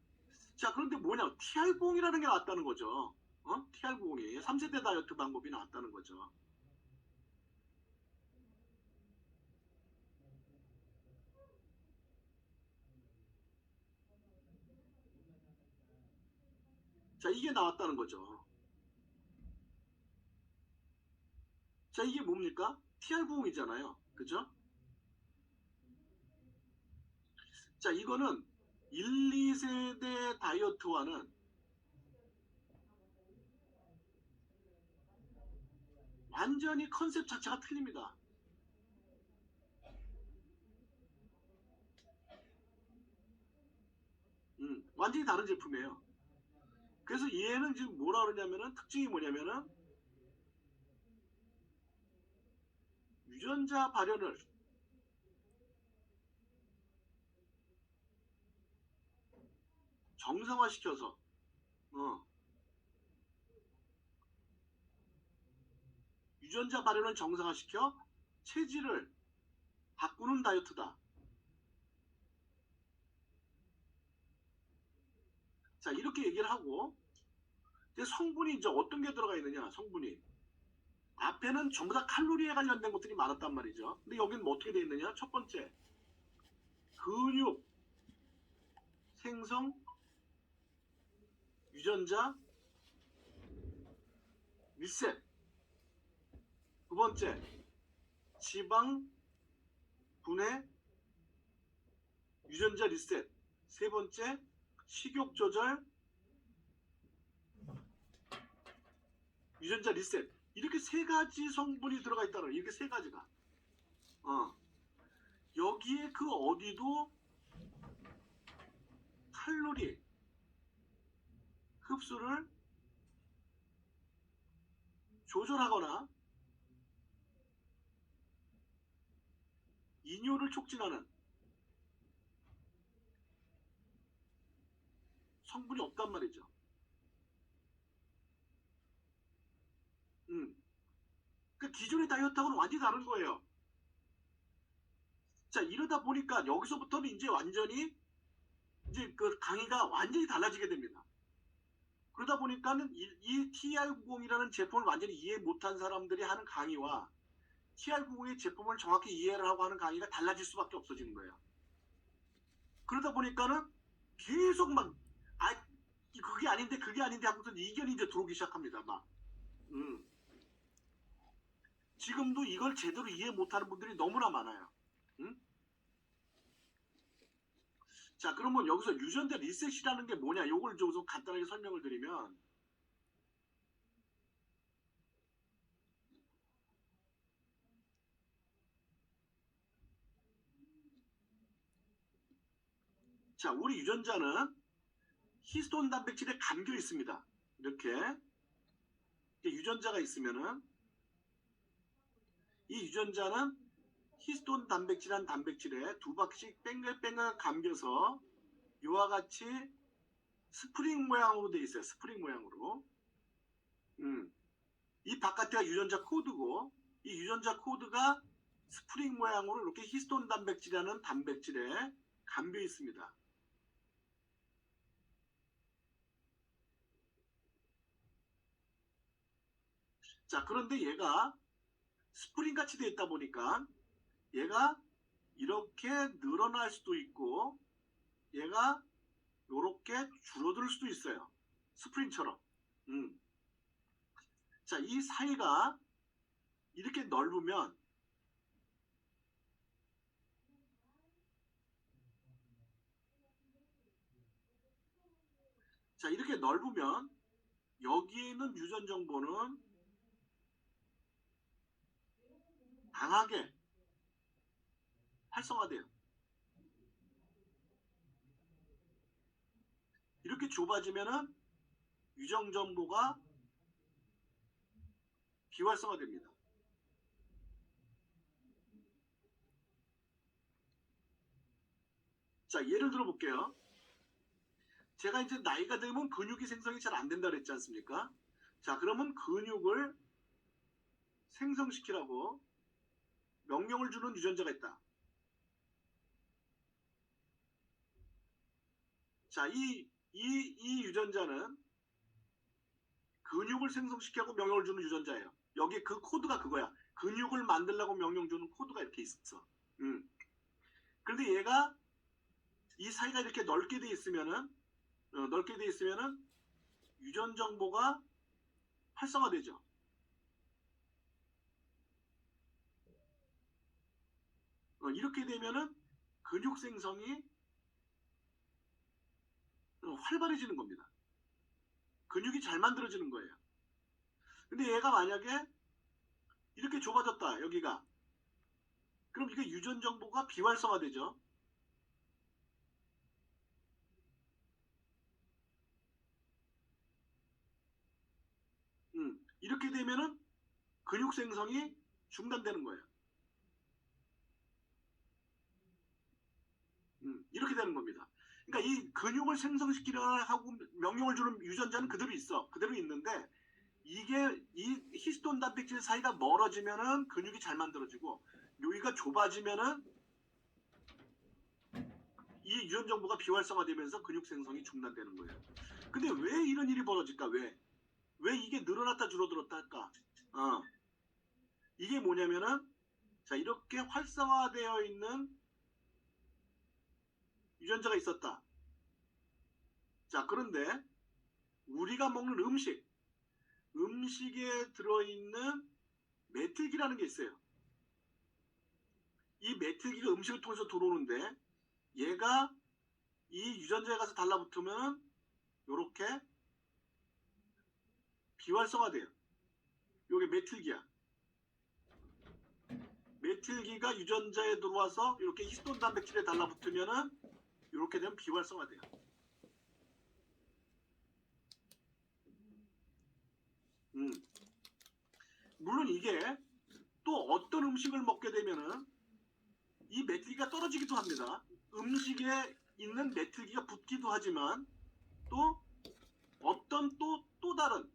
자, 그런데 뭐냐, TR90이라는 게 나왔다는 거죠. TR90이 3세대 다이어트 방법이 나왔다는 거죠. 자, 이게 나왔다는 거죠. 자, 이게 뭡니까? TR90이잖아요. 그죠? 자, 이거는 1, 2세대 다이어트와는 완전히 컨셉 자체가 틀립니다. 완전히 다른 제품이에요. 그래서 얘는 지금 뭐라 그러냐면은 특징이 뭐냐면은 유전자 발현을 정상화시켜서 유전자 발현을 정상화시켜 체질을 바꾸는 다이어트다. 자, 이렇게 얘기를 하고 이제 성분이 이제 어떤 게 들어가 있느냐, 성분이 앞에는 전부 다 칼로리에 관련된 것들이 많았단 말이죠. 근데 여기는 뭐 어떻게 돼 있느냐? 첫 번째, 근육 생성 유전자 리셋. 두 번째, 지방 분해 유전자 리셋. 세 번째, 식욕 조절 유전자 리셋. 이렇게 세 가지 성분이 들어가 있다는 거예요. 이렇게 세 가지가. 여기에 그 어디도 칼로리 흡수를 조절하거나 이뇨를 촉진하는 성분이 없단 말이죠. 그 기존의 다이어트하고는 완전히 다른 거예요. 자, 이러다 보니까 여기서부터는 이제 완전히 이제 그 강의가 완전히 달라지게 됩니다. 그러다 보니까는 이 TR90이라는 제품을 완전히 이해 못한 사람들이 하는 강의와 TR90의 제품을 정확히 이해를 하고 하는 강의가 달라질 수밖에 없어지는 거예요. 그러다 보니까는 계속 막 그게 아닌데 그게 아닌데 하고서 이견이 이제 들어오기 시작합니다. 막. 지금도 이걸 제대로 이해 못하는 분들이 너무나 많아요. 자, 그러면 여기서 유전자 리셋이라는 게 뭐냐? 요걸 좀 간단하게 설명을 드리면 자, 우리 유전자는 히스톤 단백질에 감겨 있습니다. 이렇게 유전자가 있으면은 이 유전자는 히스톤 단백질한 단백질에 두 바퀴씩 뺑글뺑글 감겨서 이와 같이 스프링 모양으로 되어 있어요. 스프링 모양으로. 이 바깥에가 유전자 코드고 이 유전자 코드가 스프링 모양으로 이렇게 히스톤 단백질이라는 단백질에 감겨 있습니다. 자, 그런데 얘가 스프링 같이 되어 있다 보니까 얘가 이렇게 늘어날 수도 있고 얘가 이렇게 줄어들 수도 있어요. 스프링처럼. 자, 이 사이가 이렇게 넓으면 자, 이렇게 넓으면 여기에 있는 유전 정보는 강하게 활성화돼요. 이렇게 좁아지면은 유전 정보가 비활성화됩니다. 자, 예를 들어 볼게요. 제가 이제 나이가 들면 근육이 생성이 잘 안 된다 그랬지 않습니까? 자, 그러면 근육을 생성시키라고 명령을 주는 유전자가 있다. 자, 이 유전자는 근육을 생성시키라고 명령을 주는 유전자예요. 여기 그 코드가 그거야. 근육을 만들라고 명령 주는 코드가 이렇게 있어. 그런데 얘가 이 사이가 이렇게 넓게 돼 있으면은 유전 정보가 활성화되죠. 이렇게 되면은 근육 생성이 활발해지는 겁니다. 근육이 잘 만들어지는 거예요. 근데 얘가 만약에 이렇게 좁아졌다, 여기가. 그럼 이게 유전 정보가 비활성화되죠. 이렇게 되면은 근육 생성이 중단되는 거예요. 이렇게 되는 겁니다. 그러니까 이 근육을 생성시키려 하고 명령을 주는 유전자는 그대로 있어. 그대로 있는데 이게 이 히스톤 단백질 사이가 멀어지면은 근육이 잘 만들어지고 여기가 좁아지면은 이 유전 정보가 비활성화되면서 근육 생성이 중단되는 거예요. 근데 왜 이런 일이 벌어질까? 왜 이게 늘어났다 줄어들었다 할까? 이게 뭐냐면은 자, 이렇게 활성화되어 있는 유전자가 있었다. 자, 그런데 우리가 먹는 음식에 들어있는 메틸기라는 게 있어요. 이 메틸기가 음식을 통해서 들어오는데 얘가 이 유전자에 가서 달라붙으면 이렇게 비활성화돼요. 이게 메틸기야. 메틸기가 유전자에 들어와서 이렇게 히스톤 단백질에 달라붙으면은 이렇게 되면 비활성화돼요. 물론 이게 또 어떤 음식을 먹게 되면은 이 메틸기가 떨어지기도 합니다. 음식에 있는 메틸기가 붙기도 하지만 또 어떤 또 다른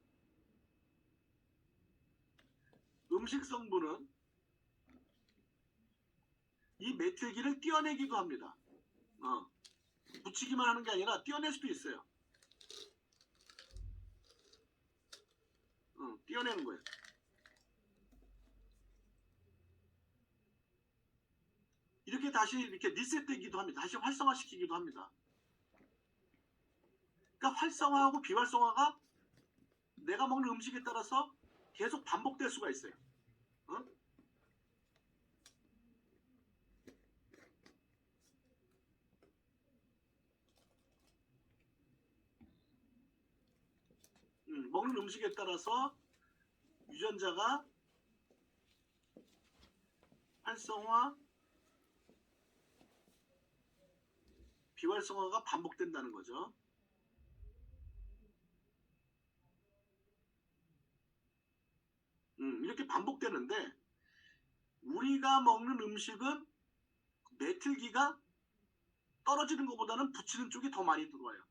음식 성분은 이 메틸기를 떼어내기도 합니다. 붙이기만 하는 게 아니라 떼어낼 수도 있어요. 떼어내는 거예요. 이렇게 다시 이렇게 리셋되기도 합니다. 다시 활성화시키기도 합니다. 그러니까 활성화하고 비활성화가 내가 먹는 음식에 따라서 계속 반복될 수가 있어요. 먹는 음식에 따라서 유전자가 활성화, 비활성화가 반복된다는 거죠. 이렇게 반복되는데 우리가 먹는 음식은 메틸기가 떨어지는 것보다는 붙이는 쪽이 더 많이 들어와요.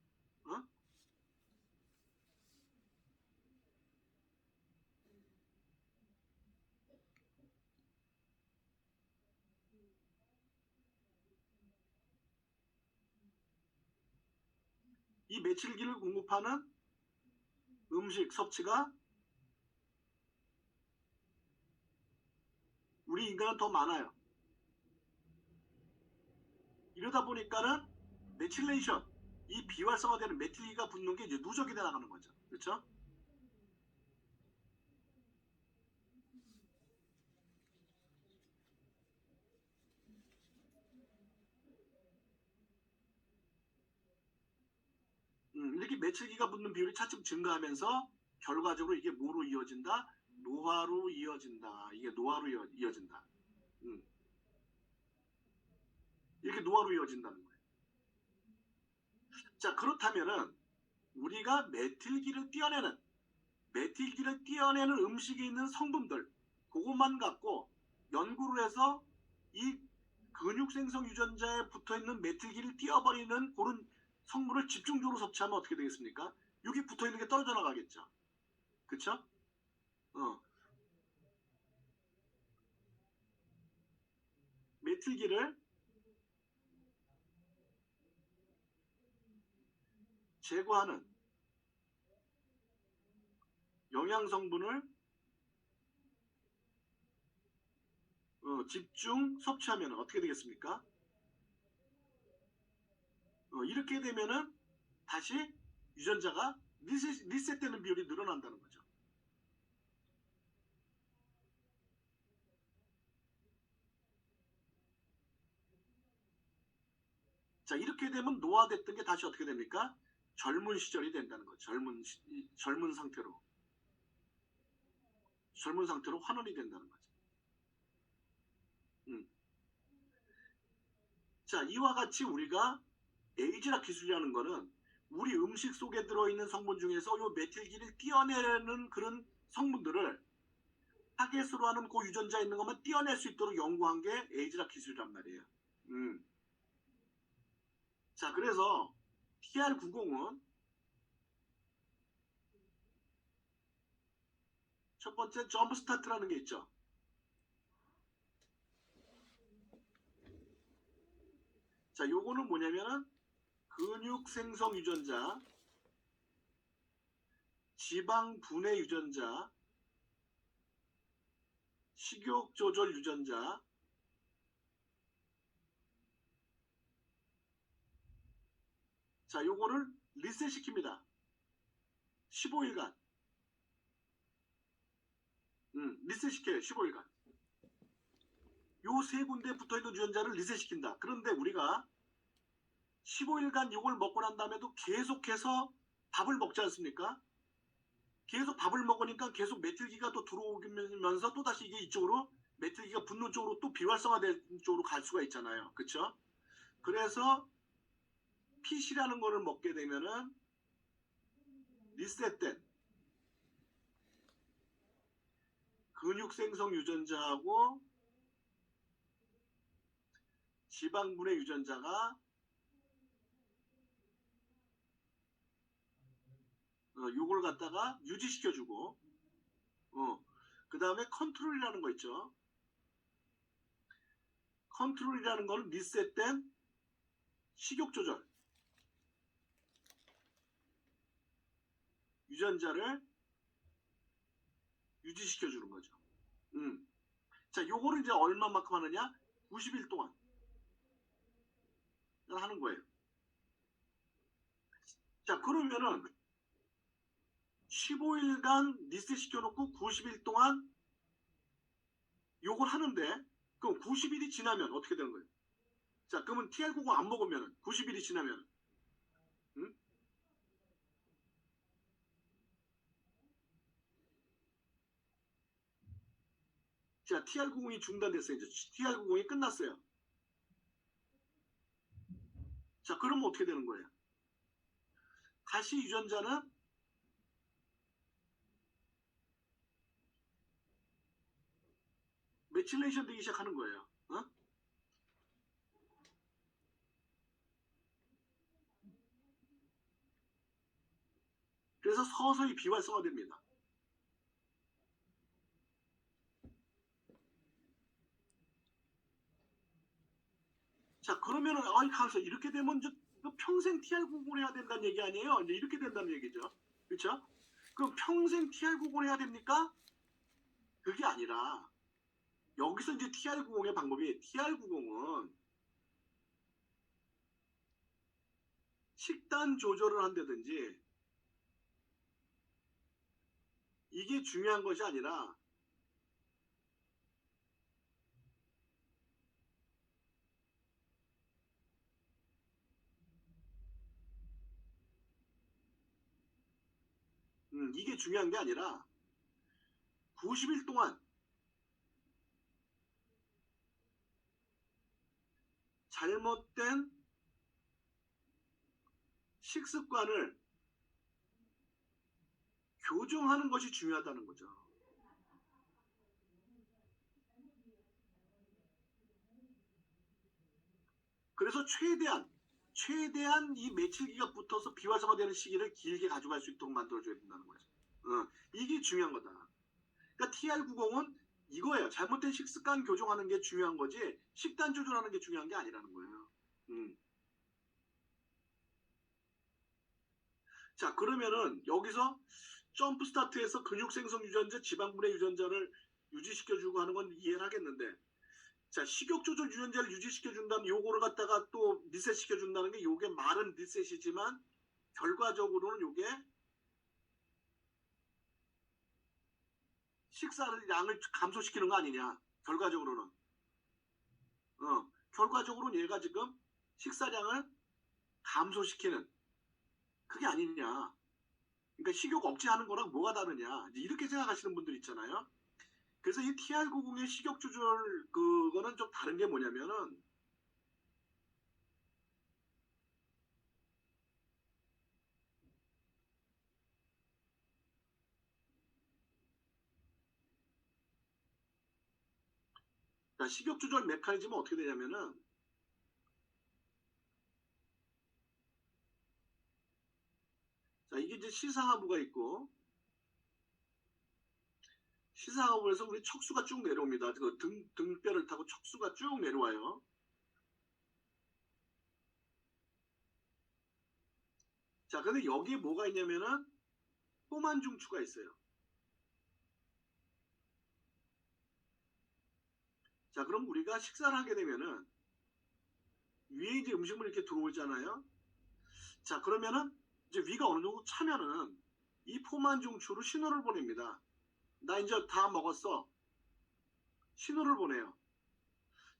이 메틸기를 공급하는 음식 섭취가 우리 인간은 더 많아요. 이러다 보니까는 메틸레이션, 이 비활성화되는 메틸기가 붙는 게 이제 누적이 돼 나가는 거죠. 그렇죠? 이렇게 메틸기가 붙는 비율이 차츰 증가하면서 결과적으로 이게 뭐로 이어진다? 노화로 이어진다. 이게 노화로 이어진다. 음, 이렇게 노화로 이어진다는 거예요. 자, 그렇다면은 우리가 메틸기를 띄어내는 음식에 있는 성분들, 그것만 갖고 연구를 해서 이 근육생성 유전자에 붙어있는 메틸기를 띄어버리는 그런 성분을 집중적으로 섭취하면 어떻게 되겠습니까? 여기 붙어있는 게 떨어져 나가겠죠. 그쵸? 메틸기를 제거하는 영양성분을 집중 섭취하면 어떻게 되겠습니까? 이렇게 되면은 다시 유전자가 리셋되는 비율이 늘어난다는 거죠. 자, 이렇게 되면 노화됐던 게 다시 어떻게 됩니까? 젊은 시절이 된다는 거죠. 젊은 상태로 환원이 된다는 거죠. 음. 자, 이와 같이 우리가 에이즈락 기술이라는 거는 우리 음식 속에 들어있는 성분 중에서 이 메틸기를 띄어내는 그런 성분들을 타겟으로 하는 그 유전자에 있는 것만 띄어낼 수 있도록 연구한 게 에이즈락 기술이란 말이에요. 자, 그래서 TR90은 첫 번째 점프 스타트라는 게 있죠. 자, 요거는 뭐냐면은 근육 생성 유전자, 지방 분해 유전자, 식욕 조절 유전자, 자, 요거를 리셋시킵니다. 15일간. 리셋시켜요. 15일간. 요 세 군데에 붙어있는 유전자를 리셋시킨다. 그런데 우리가 15일간 이걸 먹고 난 다음에도 계속해서 밥을 먹지 않습니까? 계속 밥을 먹으니까 계속 메틸기가 또 들어오면서 또다시 이게 이쪽으로 메틸기가 붙는 쪽으로 또 비활성화된 쪽으로 갈 수가 있잖아요. 그쵸? 그래서 핏이라는 거를 먹게 되면은 리셋된 근육 생성 유전자하고 지방분해 유전자가 요걸 갖다가 유지시켜주고 그 다음에 컨트롤이라는 거 있죠. 컨트롤이라는 거는 리셋된 식욕 조절 유전자를 유지시켜주는 거죠. 자, 요거를 이제 얼마만큼 하느냐? 90일 동안 하는 거예요. 자, 그러면은 15일간 리셋 시켜놓고 90일 동안 요걸 하는데 그럼 90일이 지나면 어떻게 되는 거예요? 자, 그러면 TR90 안 먹으면 90일이 지나면 자, TR90이 중단됐어요. 이제 TR90이 끝났어요. 자, 그러면 어떻게 되는 거예요? 다시 유전자는 메틸레이션 되기 시작하는 거예요. 그래서 서서히 비활성화됩니다. 자, 그러면은 가서 이렇게 되면 이제 평생 TR90을 해야 된다는 얘기 아니에요? 이제 이렇게 된다는 얘기죠. 그렇죠? 그럼 평생 TR90을 해야 됩니까? 그게 아니라 여기서 이제 TR90의 방법이 TR90은 식단 조절을 한다든지 이게 중요한 것이 아니라 이게 중요한 게 아니라 90일 동안 잘못된 식습관을 교정하는 것이 중요하다는 거죠. 그래서 최대한 이 며칠기가 붙어서 비활성화되는 시기를 길게 가져갈 수 있도록 만들어줘야 된다는 거죠. 이게 중요한 거다. 그러니까 TR90은 이거예요. 잘못된 식습관 교정하는 게 중요한 거지 식단 조절하는 게 중요한 게 아니라는 거예요. 자, 그러면은 여기서 점프 스타트에서 근육 생성 유전자, 지방분해 유전자를 유지시켜주고 하는 건 이해를 하겠는데, 자, 식욕 조절 유전자를 유지시켜준다면 요거를 갖다가 또 리셋시켜준다는 게 요게 말은 리셋이지만 결과적으로는 요게 식사를 양을 감소시키는 거 아니냐. 결과적으로는. 결과적으로는 얘가 지금 식사량을 감소시키는 그게 아니냐. 그러니까 식욕 억제하는 거랑 뭐가 다르냐. 이렇게 생각하시는 분들 있잖아요. 그래서 이 TR90의 식욕 조절 그거는 좀 다른 게 뭐냐면은 그러니까 식욕 조절 메커니즘은 어떻게 되냐면은 자, 이게 이제 시상하부가 있고 시상하부에서 우리 척수가 쭉 내려옵니다. 그 등뼈를 타고 척수가 쭉 내려와요. 자, 근데 여기에 뭐가 있냐면은 포만중추가 있어요. 자, 그럼 우리가 식사를 하게 되면은 위에 이제 음식물이 이렇게 들어오잖아요. 자, 그러면은 이제 위가 어느 정도 차면은 이 포만중추로 신호를 보냅니다. 나 이제 다 먹었어. 신호를 보내요.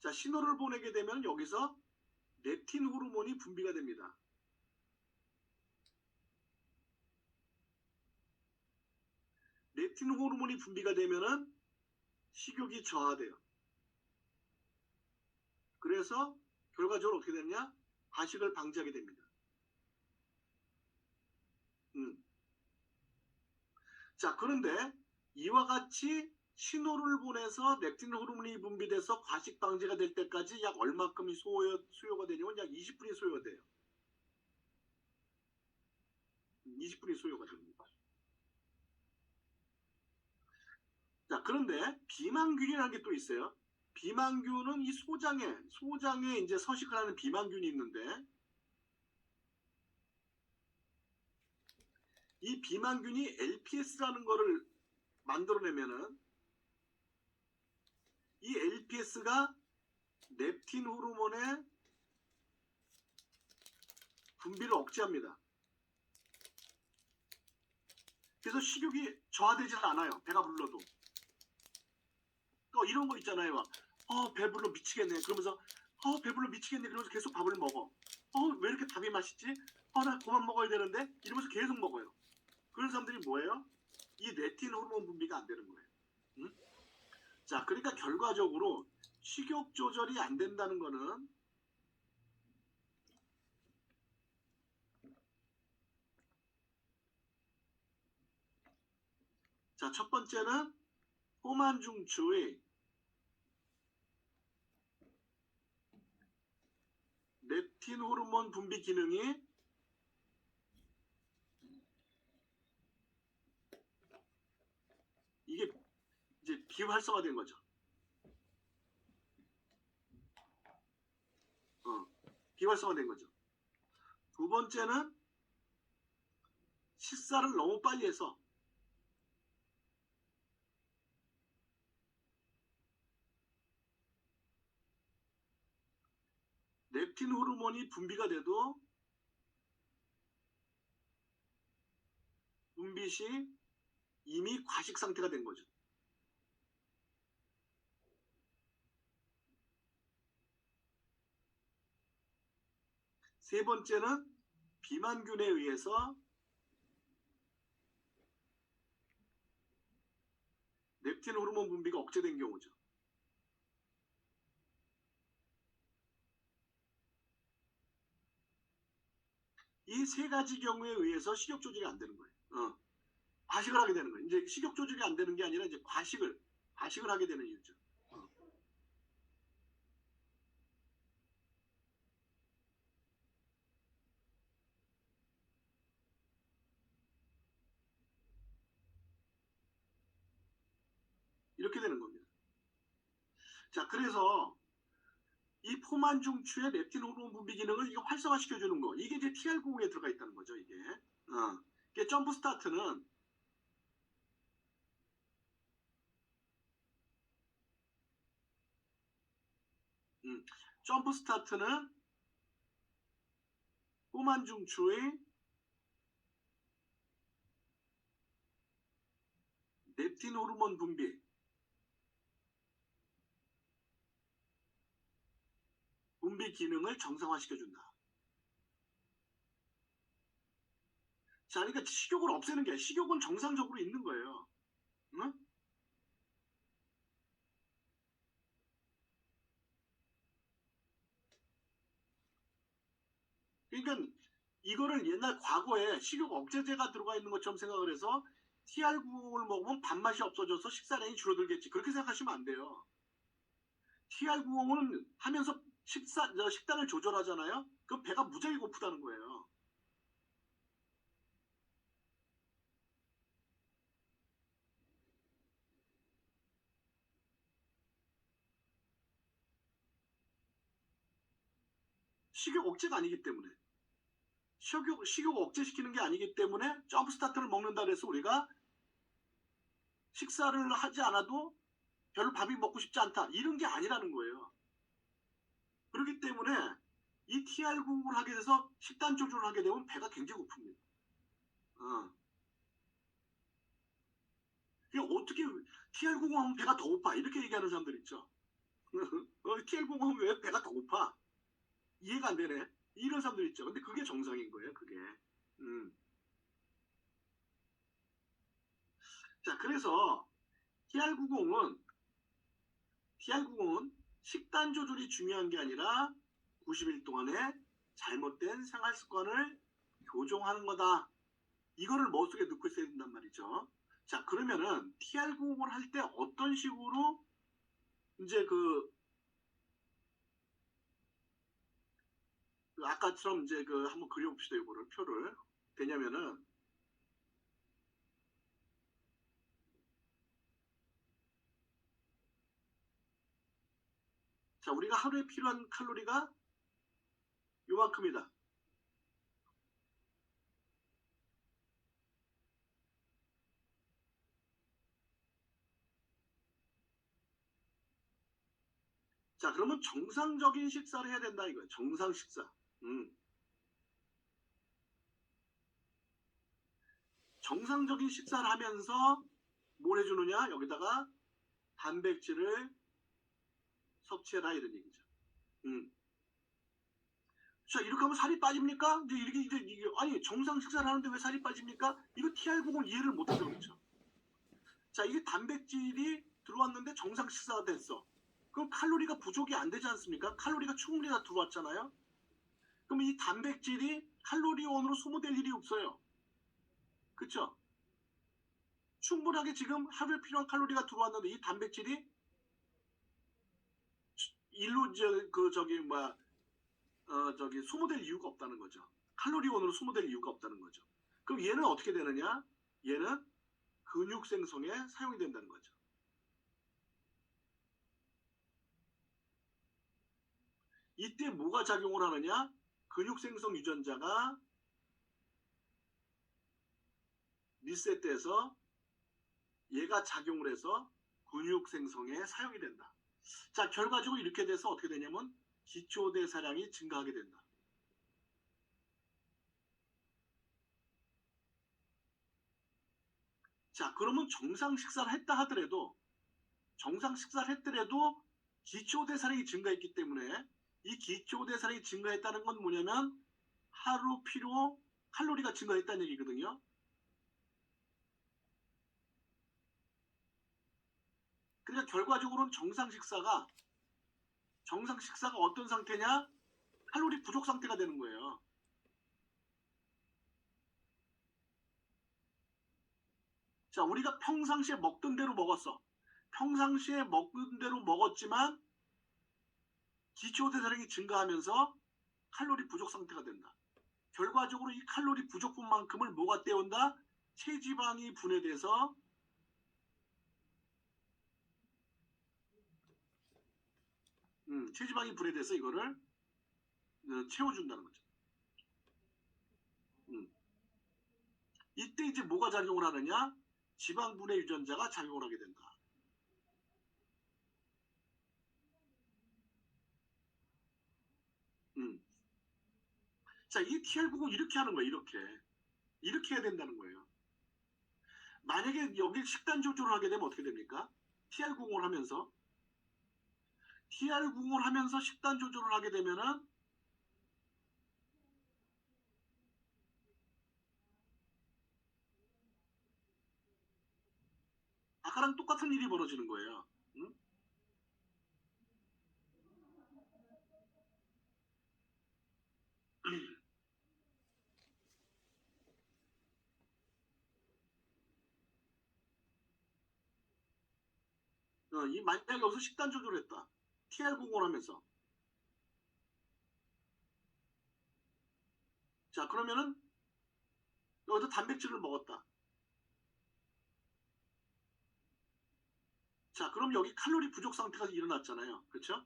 자, 신호를 보내게 되면 여기서 렙틴 호르몬이 분비가 됩니다. 렙틴 호르몬이 분비가 되면은 식욕이 저하돼요. 그래서 결과적으로 어떻게 되느냐? 과식을 방지하게 됩니다. 자, 그런데 이와 같이 신호를 보내서 렙틴 호르몬이 분비돼서 과식 방지가 될 때까지 약 얼마큼이 소요가 되냐면 약 20분이 소요가 돼요. 20분이 소요가 됩니다. 자, 그런데 비만균이라는 게 또 있어요. 비만균은 이 소장에 이제 서식을 하는 비만균이 있는데 이 비만균이 LPS라는 거를 만들어내면은 이 LPS가 렙틴 호르몬의 분비를 억제합니다. 그래서 식욕이 저하되질 않아요. 배가 불러도. 또 이런 거 있잖아요. 배불러 미치겠네. 그러면서 배불러 미치겠네. 그러면서 계속 밥을 먹어. 왜 이렇게 밥이 맛있지? 나 그만 먹어야 되는데? 이러면서 계속 먹어요. 그런 사람들이 뭐예요? 이 렙틴 호르몬 분비가 안 되는 거예요. 응? 자, 그러니까 결과적으로 식욕 조절이 안 된다는 거는 자, 첫 번째는 포만중추의 렙틴 호르몬 분비 기능이 이게 이제 비활성화된 거죠. 비활성화된 거죠. 두 번째는 식사를 너무 빨리 해서 렙틴 호르몬이 분비가 돼도 분비시 이미 과식 상태가 된 거죠. 세 번째는 비만균에 의해서 렙틴 호르몬 분비가 억제된 경우죠. 이 세 가지 경우에 의해서 식욕 조절이 안 되는 거예요. 과식을 하게 되는 거예요. 이제 식욕 조절이 안 되는 게 아니라 이제 과식을 하게 되는 이유죠. 이렇게 되는 겁니다. 자, 그래서 이 포만 중추의 렙틴 호르몬 분비 기능을 이거 활성화시켜주는 거, 이게 이제 TR90에 들어가 있다는 거죠. 이게 점프 스타트는 포만 중추의 렙틴 호르몬 분비 기능을 정상화시켜준다. 자, 그러니까 식욕을 없애는 게 아니라 식욕은 정상적으로 있는 거예요. 응? 그러니까 이거를 옛날 과거에 식욕 억제제가 들어가 있는 것처럼 생각을 해서 TR90을 먹으면 밥맛이 없어져서 식사량이 줄어들겠지. 그렇게 생각하시면 안 돼요. TR90은 하면서 식단을 조절하잖아요. 그럼 배가 무지하게 고프다는 거예요. 식욕 억제가 아니기 때문에. 식욕 억제시키는 게 아니기 때문에 점프 스타트를 먹는다 그래서 우리가 식사를 하지 않아도 별로 밥이 먹고 싶지 않다. 이런 게 아니라는 거예요. 그렇기 때문에 이 TR90을 하게 돼서 식단 조절을 하게 되면 배가 굉장히 고픕니다. 이게 어떻게 TR90 하면 배가 더 고파 이렇게 얘기하는 사람들 있죠. TR90 하면 왜 배가 더 고파? 이해가 안 되네. 이런 사람들 있죠. 근데 그게 정상인 거예요. 그게. 자, 그래서 TR90은 식단 조절이 중요한 게 아니라 90일 동안에 잘못된 생활 습관을 교정하는 거다. 이거를 머릿속에 넣고 있어야 된단 말이죠. 자, 그러면은 TR90을 할 때 어떤 식으로 이제 아까처럼 이제 한번 그려봅시다. 이거를 표를 되냐면은 자, 우리가 하루에 필요한 칼로리가 요만큼이다. 자, 그러면 정상적인 식사를 해야 된다 이거예요. 정상 식사. 정상적인 식사를 하면서 뭘 해주느냐? 여기다가 단백질을 섭취해라 이런 얘기죠. 자, 이렇게 하면 살이 빠집니까? 이게 아니 정상 식사를 하는데 왜 살이 빠집니까? 이거 TR90을 이해를 못해서 그렇죠. 자, 이게 단백질이 들어왔는데 정상 식사가 됐어. 그럼 칼로리가 부족이 안 되지 않습니까? 칼로리가 충분히 다 들어왔잖아요. 그럼 이 단백질이 칼로리원으로 소모될 일이 없어요. 그쵸? 충분하게 지금 하루에 필요한 칼로리가 들어왔는데 이 단백질이 일로 소모될 이유가 없다는 거죠. 칼로리원으로 소모될 이유가 없다는 거죠. 그럼 얘는 어떻게 되느냐? 얘는 근육 생성에 사용이 된다는 거죠. 이때 뭐가 작용을 하느냐? 근육 생성 유전자가 리셋돼서 얘가 작용을 해서 근육 생성에 사용이 된다. 자, 결과적으로 이렇게 돼서 어떻게 되냐면 기초대사량이 증가하게 된다. 자, 그러면 정상 식사를 했다 하더라도 기초대사량이 증가했기 때문에 이 기초대사량이 증가했다는 건 뭐냐면 하루 필요 칼로리가 증가했다는 얘기거든요. 그러니까 결과적으로는 정상 식사가 어떤 상태냐? 칼로리 부족 상태가 되는 거예요. 자, 우리가 평상시에 먹던 대로 먹었어. 평상시에 먹던 대로 먹었지만 기초대사량이 증가하면서 칼로리 부족 상태가 된다. 결과적으로 이 칼로리 부족분만큼을 뭐가 떼온다? 체지방이 분해돼서 이거를 채워준다는 거죠. 이때 이제 뭐가 작용을 하느냐? 지방분해 유전자가 작용을 하게 된다. 자, 이 TR90 이렇게 하는 거예요. 이렇게 해야 된다는 거예요. 만약에 여기 식단 조절을 하게 되면 어떻게 됩니까? TR90을 하면서 식단 조절을 하게 되면은 아까랑 똑같은 일이 벌어지는 거예요. 응? 만약에 여기서 식단 조절을 했다. TR90을 하면서. 자, 그러면은 여기서 단백질을 먹었다. 자, 그럼 여기 칼로리 부족 상태가 일어났잖아요. 그렇죠?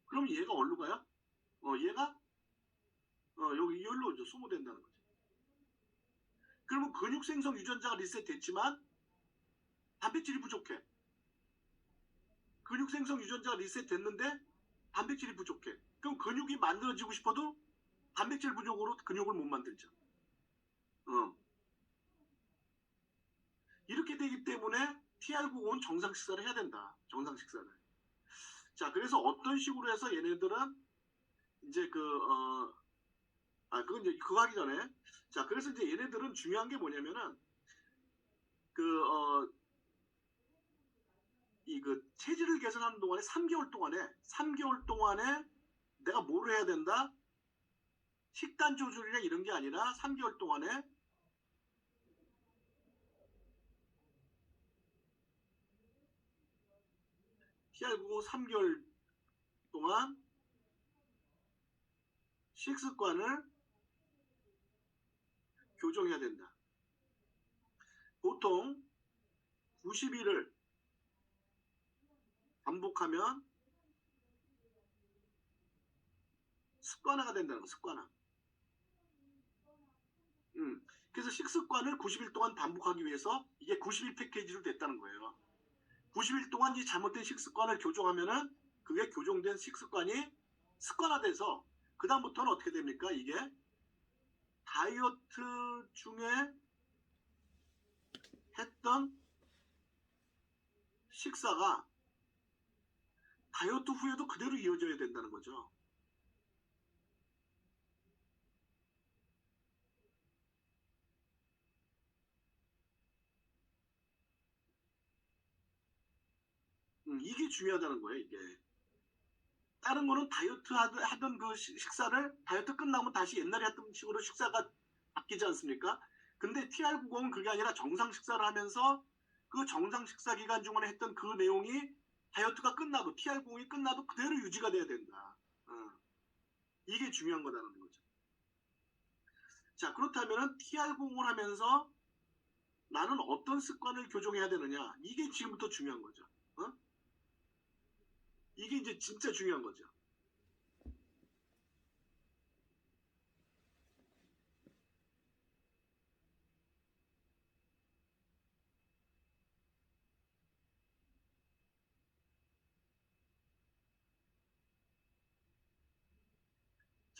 그럼 얘가 어디로 가요? 얘가 여기 열로 이제 소모된다는 거죠. 그러면 근육 생성 유전자가 리셋됐지만 단백질이 부족해. 근육 생성 유전자가 리셋됐는데 단백질이 부족해. 그럼 근육이 만들어지고 싶어도 단백질 부족으로 근육을 못 만들죠. 이렇게 되기 때문에 TR90은 정상 식사를 해야 된다. 정상 식사를. 자, 그래서 어떤 식으로 해서 얘네들은 이제 그건 이제 그거 하기 전에. 자, 그래서 이제 얘네들은 중요한 게 뭐냐면은 체질을 개선하는 동안에 3개월 동안에 내가 뭘 해야 된다? 식단 조절이나 이런 게 아니라 3개월 동안에 TR90 3개월 동안 식습관을 교정해야 된다. 보통 90일을 반복하면 습관화가 된다는 거, 습관화. 그래서 식습관을 90일 동안 반복하기 위해서 이게 90일 패키지로 됐다는 거예요. 90일 동안 이 잘못된 식습관을 교정하면은 그게 교정된 식습관이 습관화돼서 그 다음부터는 어떻게 됩니까? 이게 다이어트 중에 했던 식사가 다이어트 후에도 그대로 이어져야 된다는 거죠. 이게 중요하다는 거예요, 이게. 다른 거는 다이어트 하던 그 식사를 다이어트 끝나면 다시 옛날에 했던 식으로 식사가 바뀌지 않습니까? 근데 TR90은 그게 아니라 정상 식사를 하면서 그 정상 식사 기간 중에 했던 그 내용이 다이어트가 끝나도 TR90이 끝나도 그대로 유지가 돼야 된다. 이게 중요한 거다라는 거죠. 자, 그렇다면 TR90을 하면서 나는 어떤 습관을 교정해야 되느냐? 이게 지금부터 중요한 거죠. 이게 이제 진짜 중요한 거죠.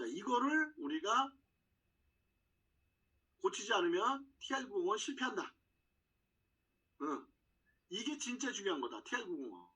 자, 이거를 우리가 고치지 않으면 TR905는 실패한다. 이게 진짜 중요한 거다. TR905.